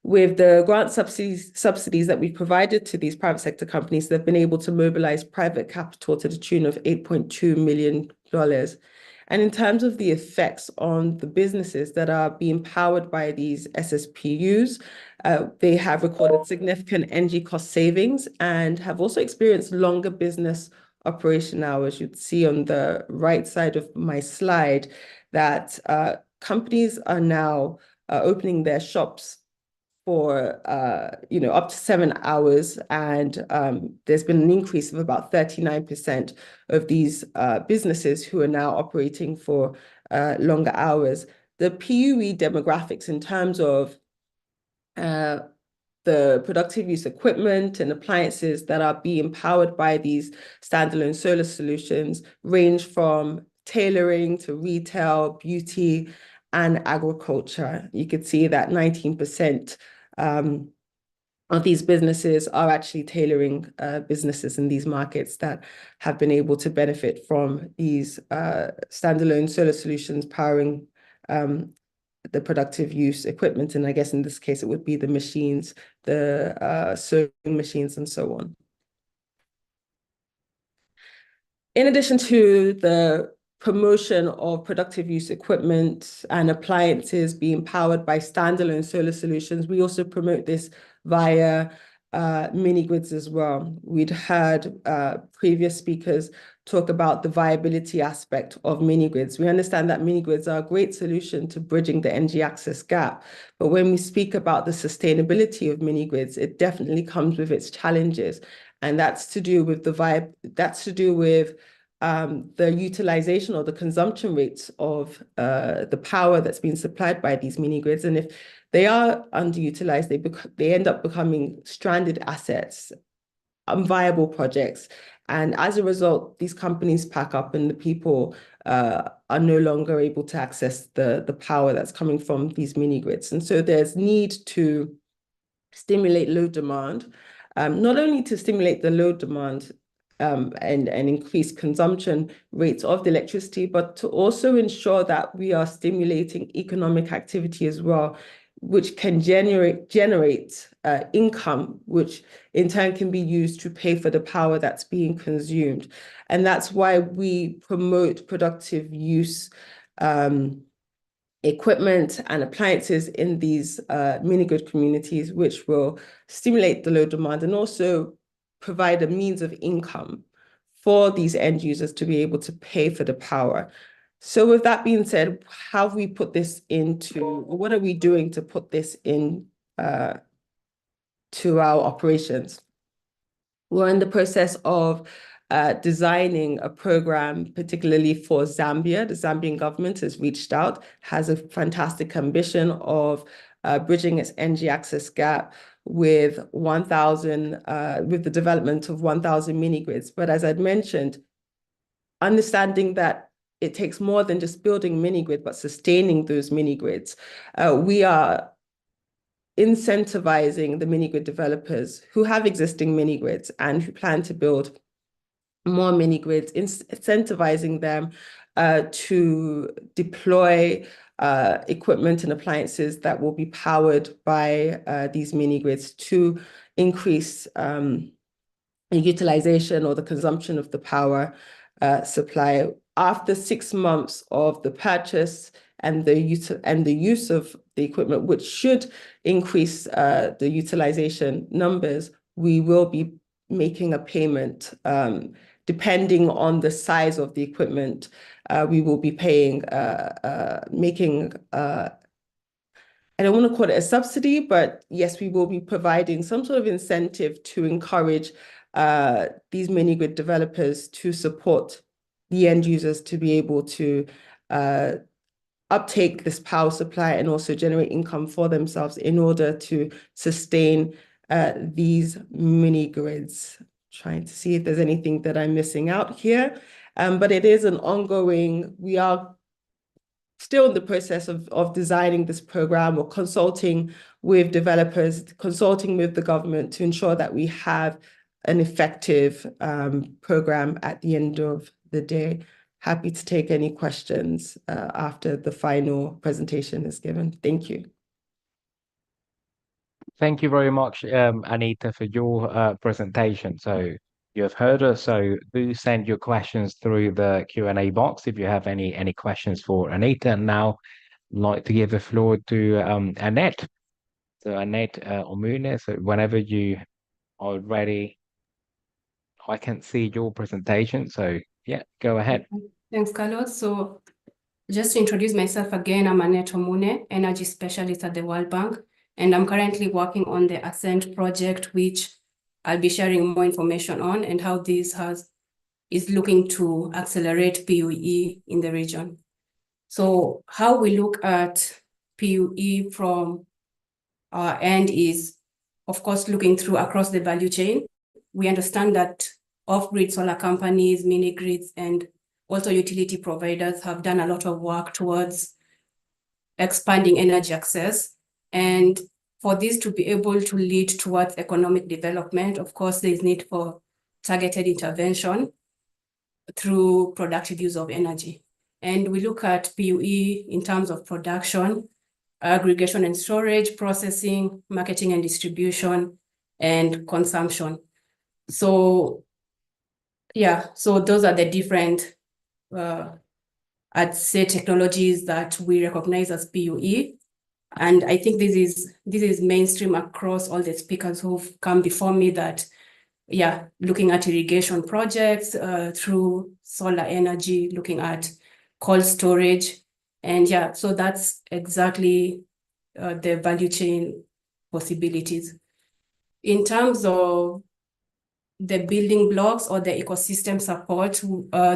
With the grant subsidies that we provided to these private sector companies, they've been able to mobilize private capital to the tune of $8.2 million. And in terms of the effects on the businesses that are being powered by these SSPUs, they have recorded significant energy cost savings and have also experienced longer business operation hours. You'd see on the right side of my slide that companies are now opening their shops for up to 7 hours, and there's been an increase of about 39% of these businesses who are now operating for longer hours. The PUE demographics in terms of the productive use equipment and appliances that are being powered by these standalone solar solutions range from tailoring to retail, beauty, and agriculture. You could see that 19% of these businesses are actually tailoring businesses in these markets that have been able to benefit from these standalone solar solutions powering the productive use equipment. And I guess in this case, it would be the machines, the sewing machines and so on. In addition to the promotion of productive use equipment and appliances being powered by standalone solar solutions, we also promote this via mini grids as well. We'd heard previous speakers talk about the viability aspect of mini grids. We understand that mini grids are a great solution to bridging the energy access gap. But when we speak about the sustainability of mini grids, it definitely comes with its challenges. And that's to do with the utilization or the consumption rates of the power that's being supplied by these mini grids. And if they are underutilized, they end up becoming stranded assets, unviable projects. And as a result, these companies pack up and the people are no longer able to access the power that's coming from these mini grids. And so there's need to stimulate load demand, not only to stimulate the load demand and increase consumption rates of the electricity, but to also ensure that we are stimulating economic activity as well, which can generate income, which in turn can be used to pay for the power that's being consumed. And that's why we promote productive use equipment and appliances in these mini grid communities, which will stimulate the load demand and also provide a means of income for these end users to be able to pay for the power. So with that being said, how have we put this into, or what are we doing to put this in to our operations? We're in the process of designing a program, particularly for Zambia. The Zambian government has reached out, has a fantastic ambition of bridging its energy access gap with with the development of 1,000 mini grids. But as I'd mentioned, understanding that it takes more than just building mini grid, but sustaining those mini grids. We are incentivizing the mini grid developers who have existing mini grids and who plan to build more mini grids, incentivizing them to deploy equipment and appliances that will be powered by these mini grids to increase utilization or the consumption of the power supply. After 6 months of the purchase and the use of the equipment, which should increase the utilization numbers, we will be making a payment. Depending on the size of the equipment, we will be paying, making I don't want to call it a subsidy, but yes, we will be providing some sort of incentive to encourage these mini grid developers to support the end users to be able to uptake this power supply and also generate income for themselves in order to sustain these mini grids. Trying to see if there's anything that I'm missing out here, but it is an ongoing, we are still in the process of designing this program or consulting with developers, consulting with the government to ensure that we have an effective program at the end of the day. Happy to take any questions after the final presentation is given. Thank you. Thank you very much, Anita, for your presentation. So you have heard us, so do send your questions through the Q&A box if you have any questions for Anita. And now I'd like to give the floor to Annette. So Annette Omune, so whenever you are ready, I can see your presentation. So yeah, go ahead. Thanks, Carlos. So just to introduce myself again, I'm Annette Omune, energy specialist at the World Bank, and I'm currently working on the Ascent project, which I'll be sharing more information on and how this is looking to accelerate PUE in the region. So how we look at PUE from our end is, of course, looking through across the value chain. We understand that off-grid solar companies, mini grids, and also utility providers have done a lot of work towards expanding energy access. And for this to be able to lead towards economic development, of course, there is need for targeted intervention through productive use of energy. And we look at PUE in terms of production, aggregation and storage, processing, marketing and distribution, and consumption. So yeah, so those are the different, I'd say, technologies that we recognize as PUE. And I think this is mainstream across all the speakers who've come before me, that, yeah, looking at irrigation projects through solar energy, looking at cold storage. And yeah, so that's exactly the value chain possibilities. In terms of the building blocks or the ecosystem support,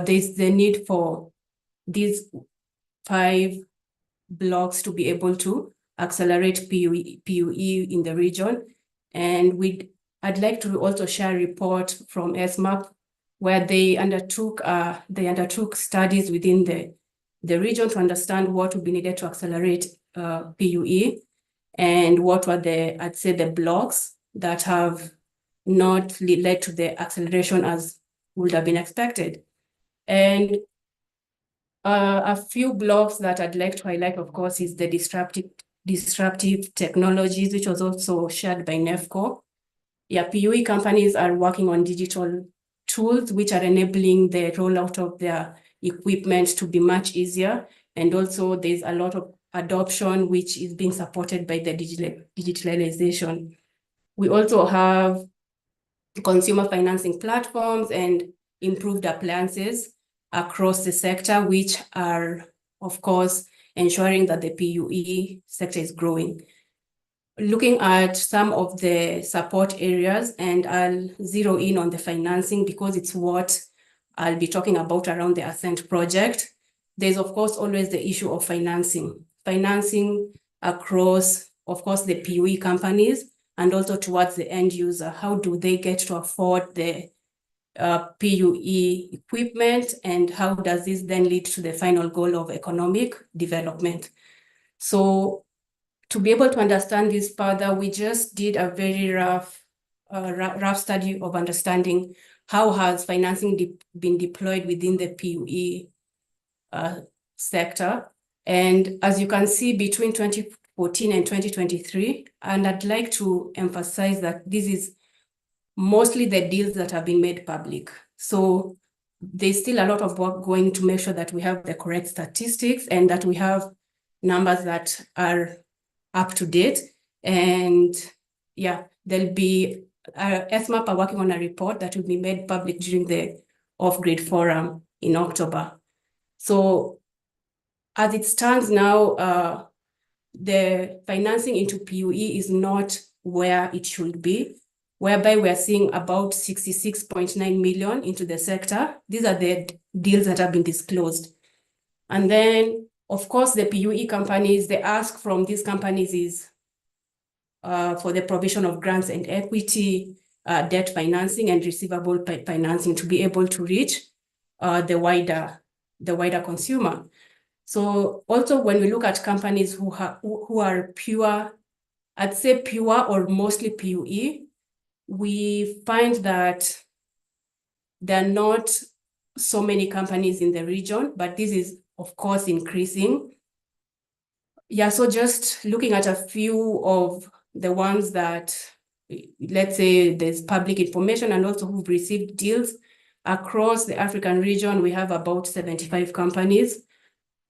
there's the need for these 5 blocks to be able to accelerate PUE in the region. And I'd like to also share a report from SMAP where they undertook studies within the region to understand what would be needed to accelerate PUE and what were I'd say, the blocks that have not led to the acceleration as would have been expected. And a few blocks that I'd like to highlight, of course, is the disruptive technologies, which was also shared by NEFCO. Yeah, PUE companies are working on digital tools which are enabling the rollout of their equipment to be much easier. And also there's a lot of adoption which is being supported by the digitalization. We also have consumer financing platforms and improved appliances across the sector, which are, of course, ensuring that the PUE sector is growing. Looking at some of the support areas, and I'll zero in on the financing because it's what I'll be talking about around the Ascent project. There's, of course, always the issue of financing. Financing across, of course, the PUE companies and also towards the end user. How do they get to afford the PUE equipment, and how does this then lead to the final goal of economic development. So to be able to understand this further, we just did a very rough study of understanding how has financing been deployed within the PUE sector. And as you can see, between 2014 and 2023, and I'd like to emphasize that this is mostly the deals that have been made public. So there's still a lot of work going to make sure that we have the correct statistics and that we have numbers that are up to date. And yeah, there'll be SMAP are working on a report that will be made public during the off-grid forum in October. So as it stands now, the financing into PUE is not where it should be, whereby we're seeing about 66.9 million into the sector. These are the deals that have been disclosed. And then, of course, the PUE companies, the ask from these companies is for the provision of grants and equity, debt financing and receivable financing to be able to reach the wider consumer. So also when we look at companies who are pure, I'd say pure or mostly PUE, we find that there are not so many companies in the region, but this is of course increasing. Yeah, so just looking at a few of the ones that, let's say there's public information and also who've received deals across the African region, we have about 75 companies.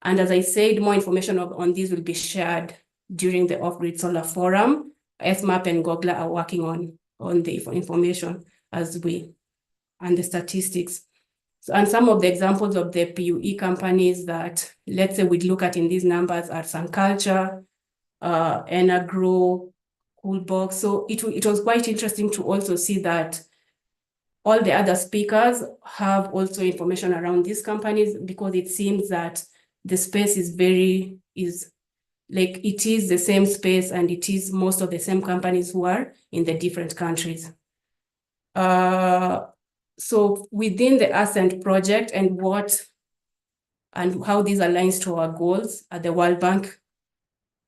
And as I said, more information on these will be shared during the Off-Grid Solar Forum. SMAP and GOGLA are working on the information and the statistics. So, and some of the examples of the PUE companies that, let's say, we'd look at in these numbers are Sunculture, Enagro, Coolbox. So it was quite interesting to also see that all the other speakers have also information around these companies, because it seems that the space is it is the same space, and it is most of the same companies who are in the different countries. So within the Ascent project and how this aligns to our goals at the World Bank,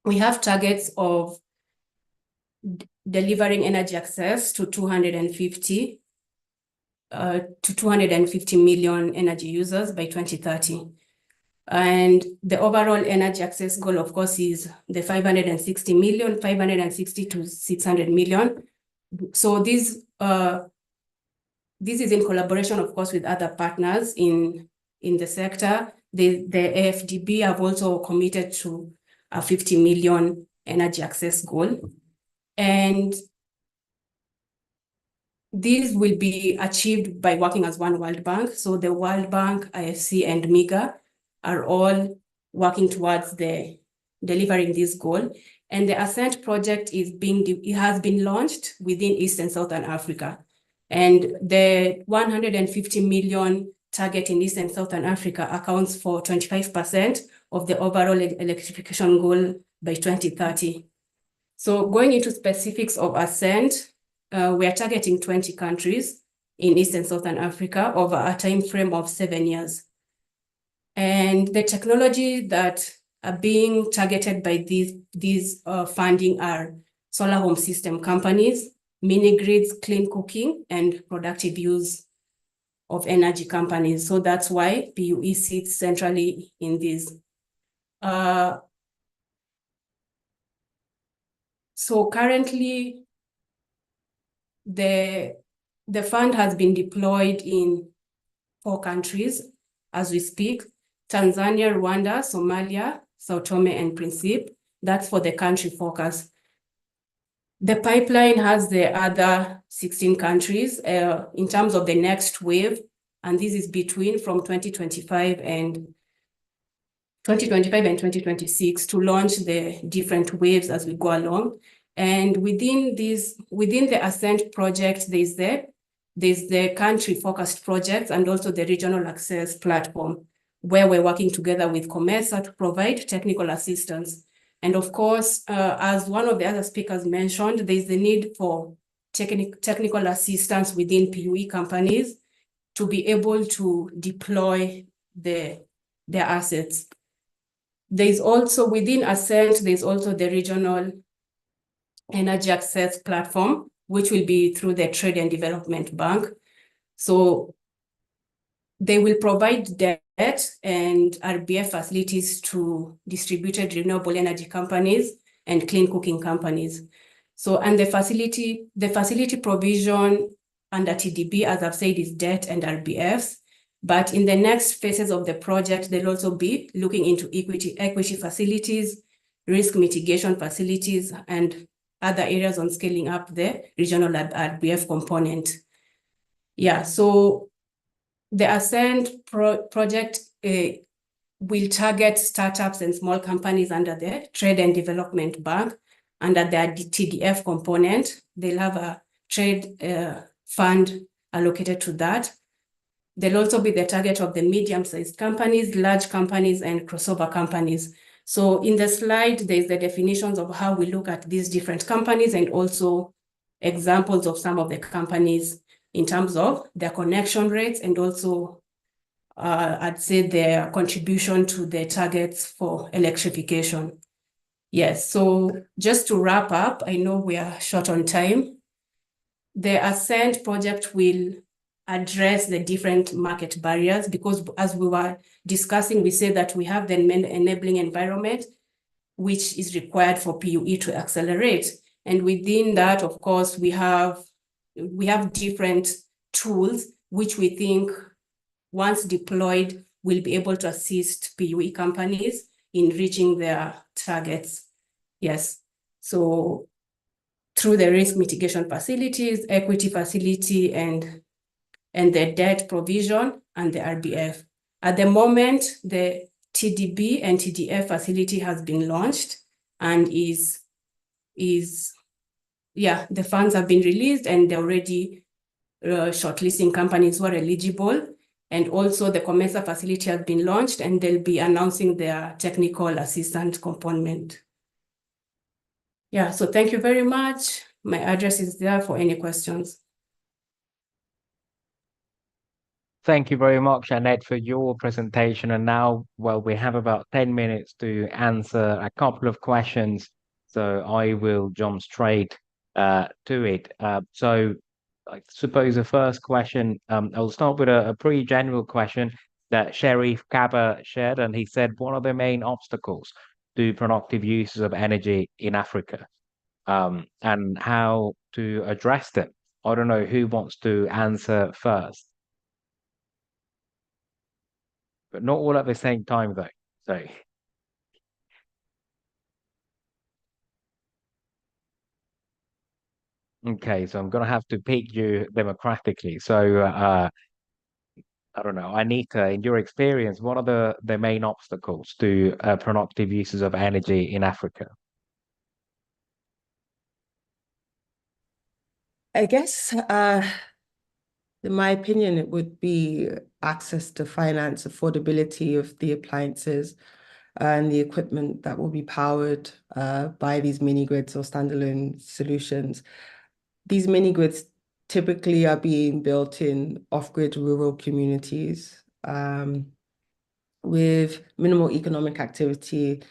we have targets of delivering energy access to 250 million energy users by 2030. And the overall energy access goal, of course, is the 560 to 600 million. So this is in collaboration, of course, with other partners in the sector. The AFDB have also committed to a 50 million energy access goal. And these will be achieved by working as one World Bank. So the World Bank, IFC, and MIGA are all working towards delivering this goal. And the Ascent project it has been launched within East and Southern Africa. And the 150 million target in East and Southern Africa accounts for 25% of the overall electrification goal by 2030. So going into specifics of Ascent, we are targeting 20 countries in East and Southern Africa over a time frame of 7 years. And the technology that are being targeted by these funding are solar home system companies, mini grids, clean cooking, and productive use of energy companies. So that's why PUE sits centrally in this. So currently, the fund has been deployed in 4 countries as we speak: Tanzania, Rwanda, Somalia, Sao Tome and Principe. That's for the country focus. The pipeline has the other 16 countries in terms of the next wave, and this is from 2025 and 2026 to launch the different waves as we go along. And within the Ascent project, there's the country-focused projects and also the regional access platform, where we're working together with COMESA to provide technical assistance. And of course, as one of the other speakers mentioned, there's the need for technical assistance within PUE companies to be able to deploy their assets. There's also, within Ascent, there's also the regional energy access platform, which will be through the Trade and Development Bank. So they will provide debt and RBF facilities to distributed renewable energy companies and clean cooking companies. So, and the facility provision under TDB, as I've said, is debt and RBFs. But in the next phases of the project, they'll also be looking into equity facilities, risk mitigation facilities, and other areas on scaling up the regional RBF component. Yeah, so the Ascent project will target startups and small companies under the Trade and Development Bank. Under their TDF component, they'll have a trade fund allocated to that. They'll also be the target of the medium-sized companies, large companies, and crossover companies. So in the slide, there's the definitions of how we look at these different companies and also examples of some of the companies in terms of their connection rates and also I'd say their contribution to the targets for electrification. Yes, so just to wrap up, I know we are short on time. The Ascent project will address the different market barriers because as we were discussing, we said that we have the enabling environment, which is required for PUE to accelerate. And within that, of course, we have different tools, which we think once deployed, will be able to assist PUE companies in reaching their targets. Yes, so through the risk mitigation facilities, equity facility, and the debt provision and the RBF. At the moment, the TDB and TDF facility has been launched and the funds have been released and they're already shortlisting companies who are eligible. And also the COMESA facility has been launched and they'll be announcing their technical assistance component. Yeah, so thank you very much. My address is there for any questions. Thank you very much, Annette, for your presentation. And now, well, we have about 10 minutes to answer a couple of questions. So I will jump straight to it. So I suppose the first question, I'll start with a pretty general question that Sheriff Kaba shared. And he said, what are the main obstacles to productive uses of energy in Africa and how to address them? I don't know who wants to answer first. But not all at the same time, though. So, okay, so I'm gonna have to pick you democratically. So, I don't know, Anita, in your experience, what are the main obstacles to productive uses of energy in Africa? I guess, in my opinion, it would be access to finance, affordability of the appliances and the equipment that will be powered by these mini grids or standalone solutions. These mini grids typically are being built in off-grid rural communities with minimal economic activity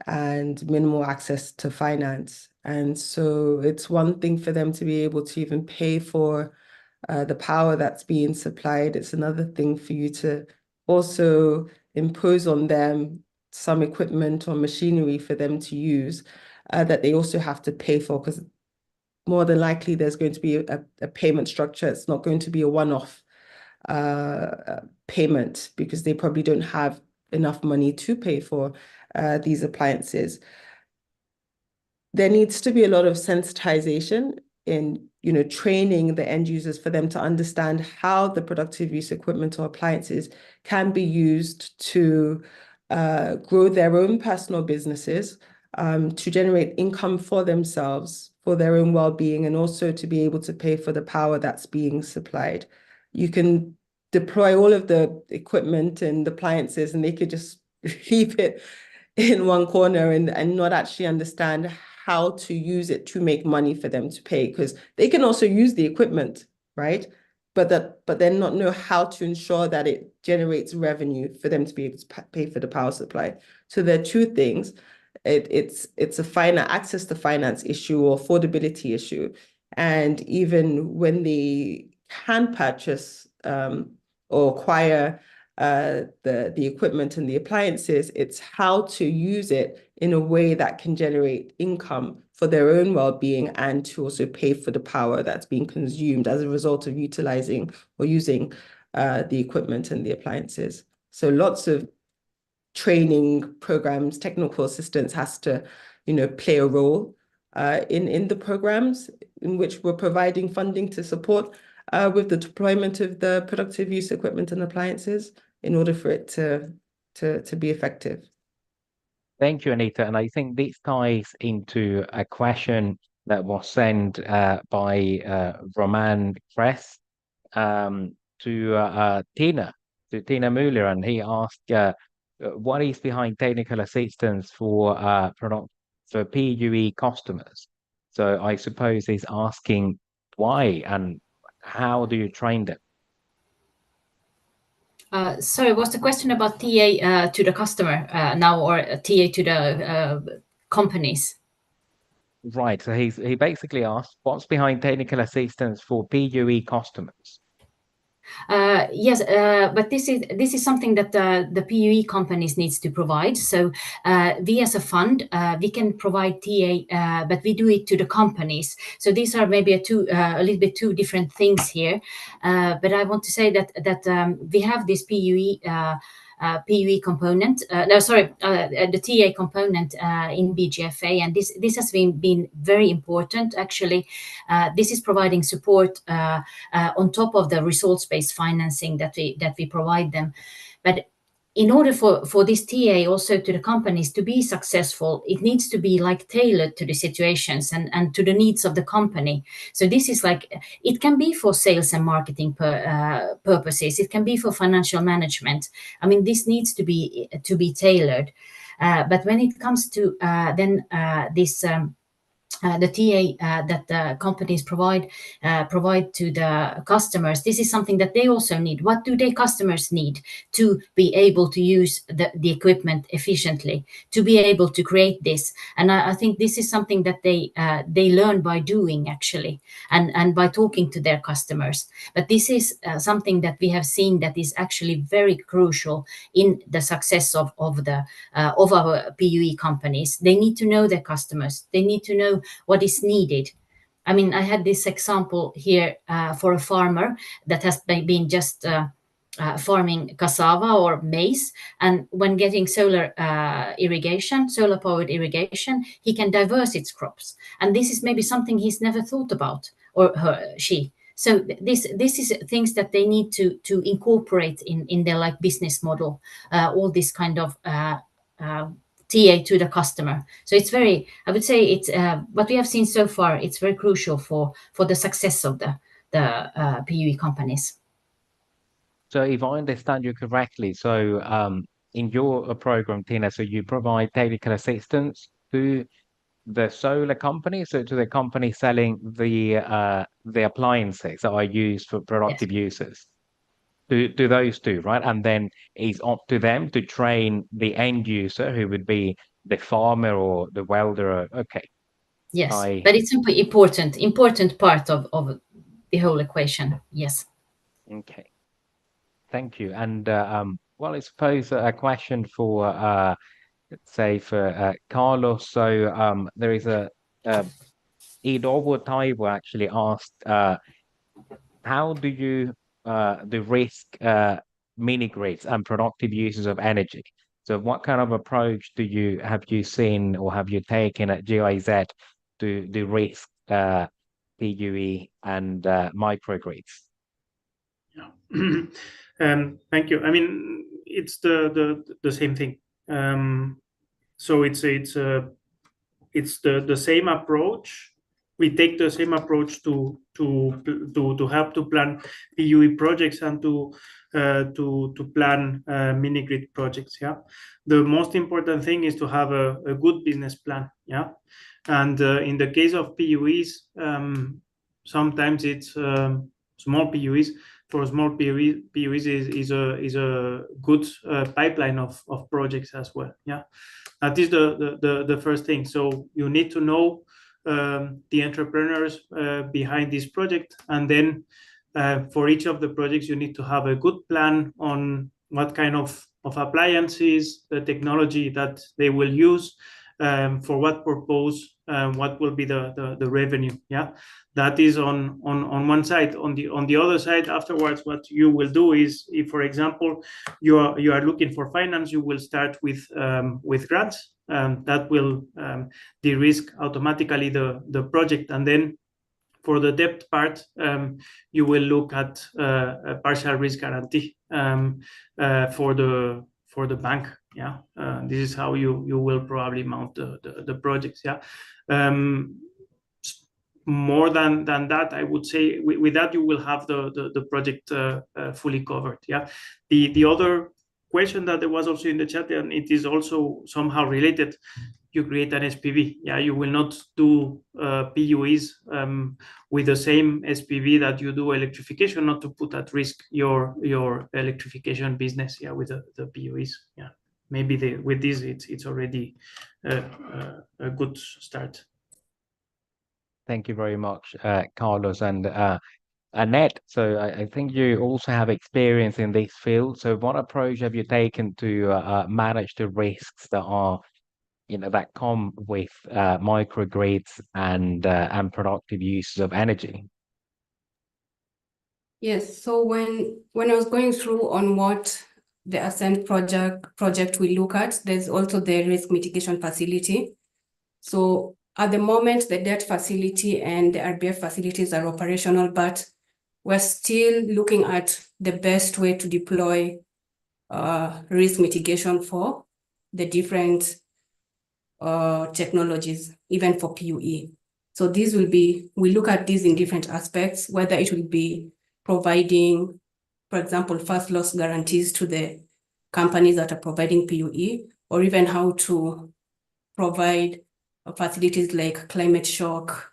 and minimal access to finance. And so it's one thing for them to be able to even pay for the power that's being supplied. It's another thing for you to also impose on them some equipment or machinery for them to use that they also have to pay for, because more than likely there's going to be a payment structure. It's not going to be a one-off payment because they probably don't have enough money to pay for these appliances. There needs to be a lot of sensitization in training the end users for them to understand how the productive use equipment or appliances can be used to grow their own personal businesses, to generate income for themselves, for their own well-being, and also to be able to pay for the power that's being supplied. You can deploy all of the equipment and appliances and they could just leave it in one corner and not actually understand how to use it to make money for them to pay, because they can also use the equipment, right? but then not know how to ensure that it generates revenue for them to be able to pay for the power supply. So there are two things. It's a access to finance issue or affordability issue. And even when they can purchase or acquire the equipment and the appliances, it's how to use it in a way that can generate income for their own well-being and to also pay for the power that's being consumed as a result of utilizing or using the equipment and the appliances. So lots of training programs, technical assistance has to, play a role in the programs in which we're providing funding to support with the deployment of the productive use equipment and appliances in order for it to be effective. Thank you, Anita. And I think this ties into a question that was sent by Roman Kress to Tina Muller, and he asked, what is behind technical assistance for PUE customers? So I suppose he's asking why and how do you train them? Sorry, was the question about TA to the customer now, or TA to the companies? Right. So he basically asked, what's behind technical assistance for PUE customers? Yes, but this is something that the PUE companies needs to provide. So we as a fund, we can provide TA, but we do it to the companies. So these are maybe a little bit two different things here. But I want to say that we have this PUE component, the TA component in BGFA, and this has been very important actually. This is providing support on top of the results-based financing that we provide them. But in order for this TA also to the companies to be successful, it needs to be like tailored to the situations and to the needs of the company. So this is like, it can be for sales and marketing purposes. It can be for financial management. I mean, this needs to be tailored. But when it comes to the TA that the companies provide to the customers, this is something that they also need. What do their customers need to be able to use the equipment efficiently, to be able to create this? And I think this is something that they learn by doing actually, and by talking to their customers. But this is something that we have seen that is actually very crucial in the success of our PUE companies. They need to know their customers. They need to know what is needed. I mean, I had this example here for a farmer that has been just farming cassava or maize, and when getting solar powered irrigation, he can diverse its crops. And this is maybe something he's never thought about, or she. So this is things that they need to incorporate in their like business model, all this kind of TA to the customer. So it's very, I would say it's what we have seen so far, it's very crucial for the success of the PUE companies. So if I understand you correctly, so in your program, Tina, so you provide technical assistance to the solar company, so to the company selling the appliances that are used for productive uses. To those two, right? And then it's up to them to train the end user, who would be the farmer or the welder. Okay. Yes, but it's an important part of the whole equation. Yes. Okay. Thank you. And well, I suppose a question for let's say for Carlos. So there is Idowo Taiwo actually asked, how do you de-risk mini grids and productive uses of energy? So what kind of approach have you seen or have you taken at GIZ to de-risk PUE and microgrids? Yeah. Thank you. I mean, it's the same thing. So it's the same approach. We take the same approach to help to plan PUE projects and to plan mini grid projects. Yeah, the most important thing is to have a good business plan. Yeah, and in the case of PUEs, sometimes it's small PUEs. For small PUEs is a good pipeline of projects as well. Yeah, that is the first thing. So you need to know the entrepreneurs behind this project, and then for each of the projects you need to have a good plan on what kind of appliances, the technology that they will use, for what purpose, what will be the revenue. Yeah, that is on one side. On the other side, afterwards, what you will do is, if, for example, you are looking for finance, you will start with grants. That will de-risk automatically the project, and then for the debt part, you will look at a partial risk guarantee for the bank. Yeah, this is how you will probably mount the projects. Yeah, more than that, I would say with that you will have the project fully covered. Yeah, the other question that there was also in the chat, and it is also somehow related. You create an SPV. Yeah, you will not do PUEs with the same SPV that you do electrification, not to put at risk your electrification business. Yeah, with the PUEs. Yeah, maybe with this it's already a good start. Thank you very much, Carlos and Annette. So I think you also have experience in this field. So what approach have you taken to manage the risks that are, that come with microgrids and productive uses of energy? Yes, so when I was going through on what the Ascent project will look at, there's also the risk mitigation facility. So at the moment, the debt facility and the RBF facilities are operational, but we're still looking at the best way to deploy risk mitigation for the different technologies, even for PUE. So these will be, we look at these in different aspects, whether it will be providing, for example, first loss guarantees to the companies that are providing PUE, or even how to provide facilities like climate shock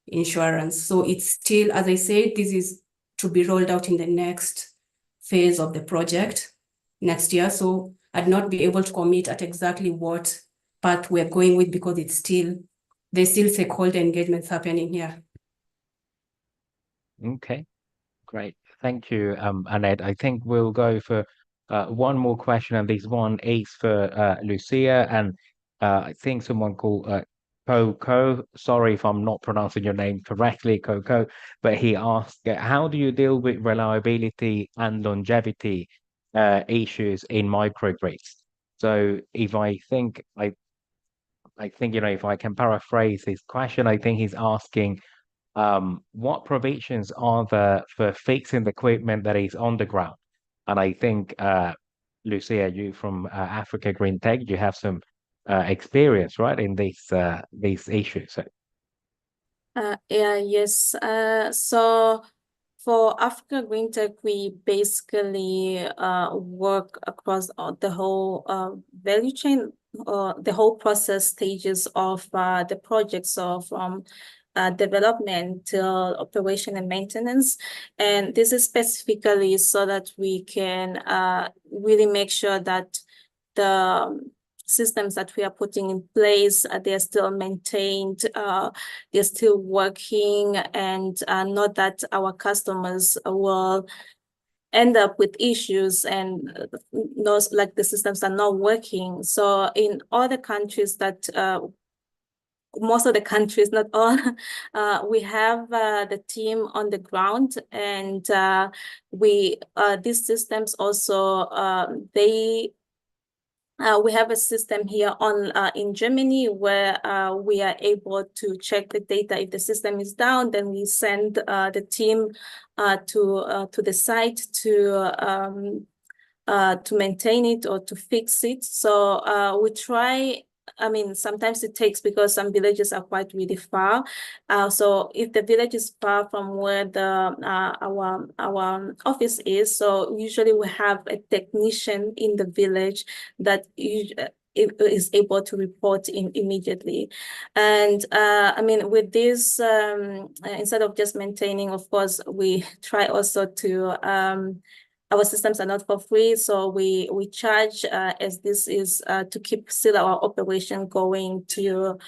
insurance. So it's still, as I said, this is to be rolled out in the next phase of the project next year. So I'd not be able to commit at exactly what path we're going with, because there's still stakeholder engagements happening here. Okay, great. Thank you, Annette. I think we'll go for one more question, and this one is for Lucia, and I think someone called Coco. Sorry if I'm not pronouncing your name correctly, Coco, but he asked, how do you deal with reliability and longevity issues in microgrids? So if I think, if I can paraphrase his question, I think he's asking, what provisions are there for fixing the equipment that is on the ground? And I think, Lucia, you from Africa Green Tech, you have some experience, right, in these issues. Yes. So for Africa Green Tech, we basically work across the whole value chain, the whole process stages of the project. So from development till operation and maintenance. And this is specifically so that we can really make sure that the systems that we are putting in place, they're still maintained, they're still working, and not that our customers will end up with issues and those, like, the systems are not working. So in other countries that most of the countries, not all, we have the team on the ground, and these systems also, we have a system here in Germany where we are able to check the data. If the system is down, then we send the team to the site to maintain it or to fix it. So we try. I mean, sometimes it takes, because some villages are quite really far. So if the village is far from where our office is, so usually we have a technician in the village that is able to report immediately. And I mean, with this, instead of just maintaining, of course, we try also to, our systems are not for free, so we charge, as this is to keep still our operation going, to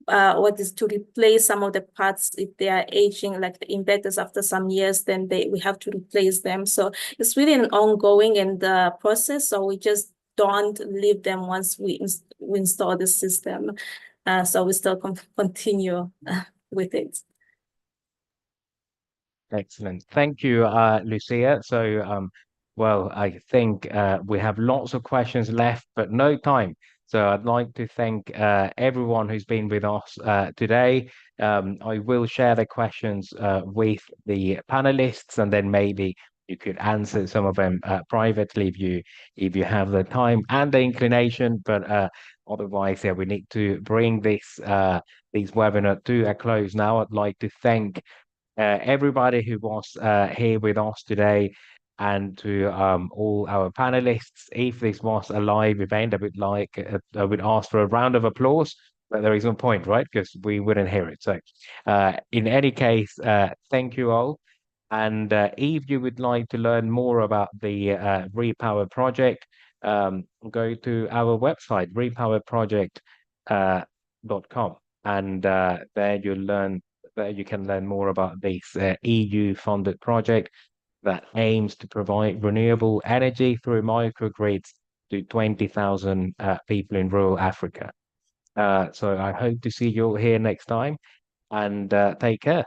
what is to replace some of the parts if they are aging, like the inverters after some years, then we have to replace them. So it's really an ongoing process. So we just don't leave them once we install the system. So we still continue with it. Excellent. Thank you, Lucia. So, well, I think we have lots of questions left, but no time. So I'd like to thank everyone who's been with us today. I will share the questions with the panelists, and then maybe you could answer some of them privately if you have the time and the inclination. But otherwise, yeah, we need to bring this webinar to a close now. I'd like to thank everybody who was here with us today, and to all our panelists. If this was a live event, I would ask for a round of applause, but there is no point, right? Because we wouldn't hear it. So in any case, thank you all. And if you would like to learn more about the Repower project, go to our website, repowerproject.com, and there you can learn more about this EU-funded project that aims to provide renewable energy through microgrids to 20,000 people in rural Africa. So I hope to see you all here next time, and take care.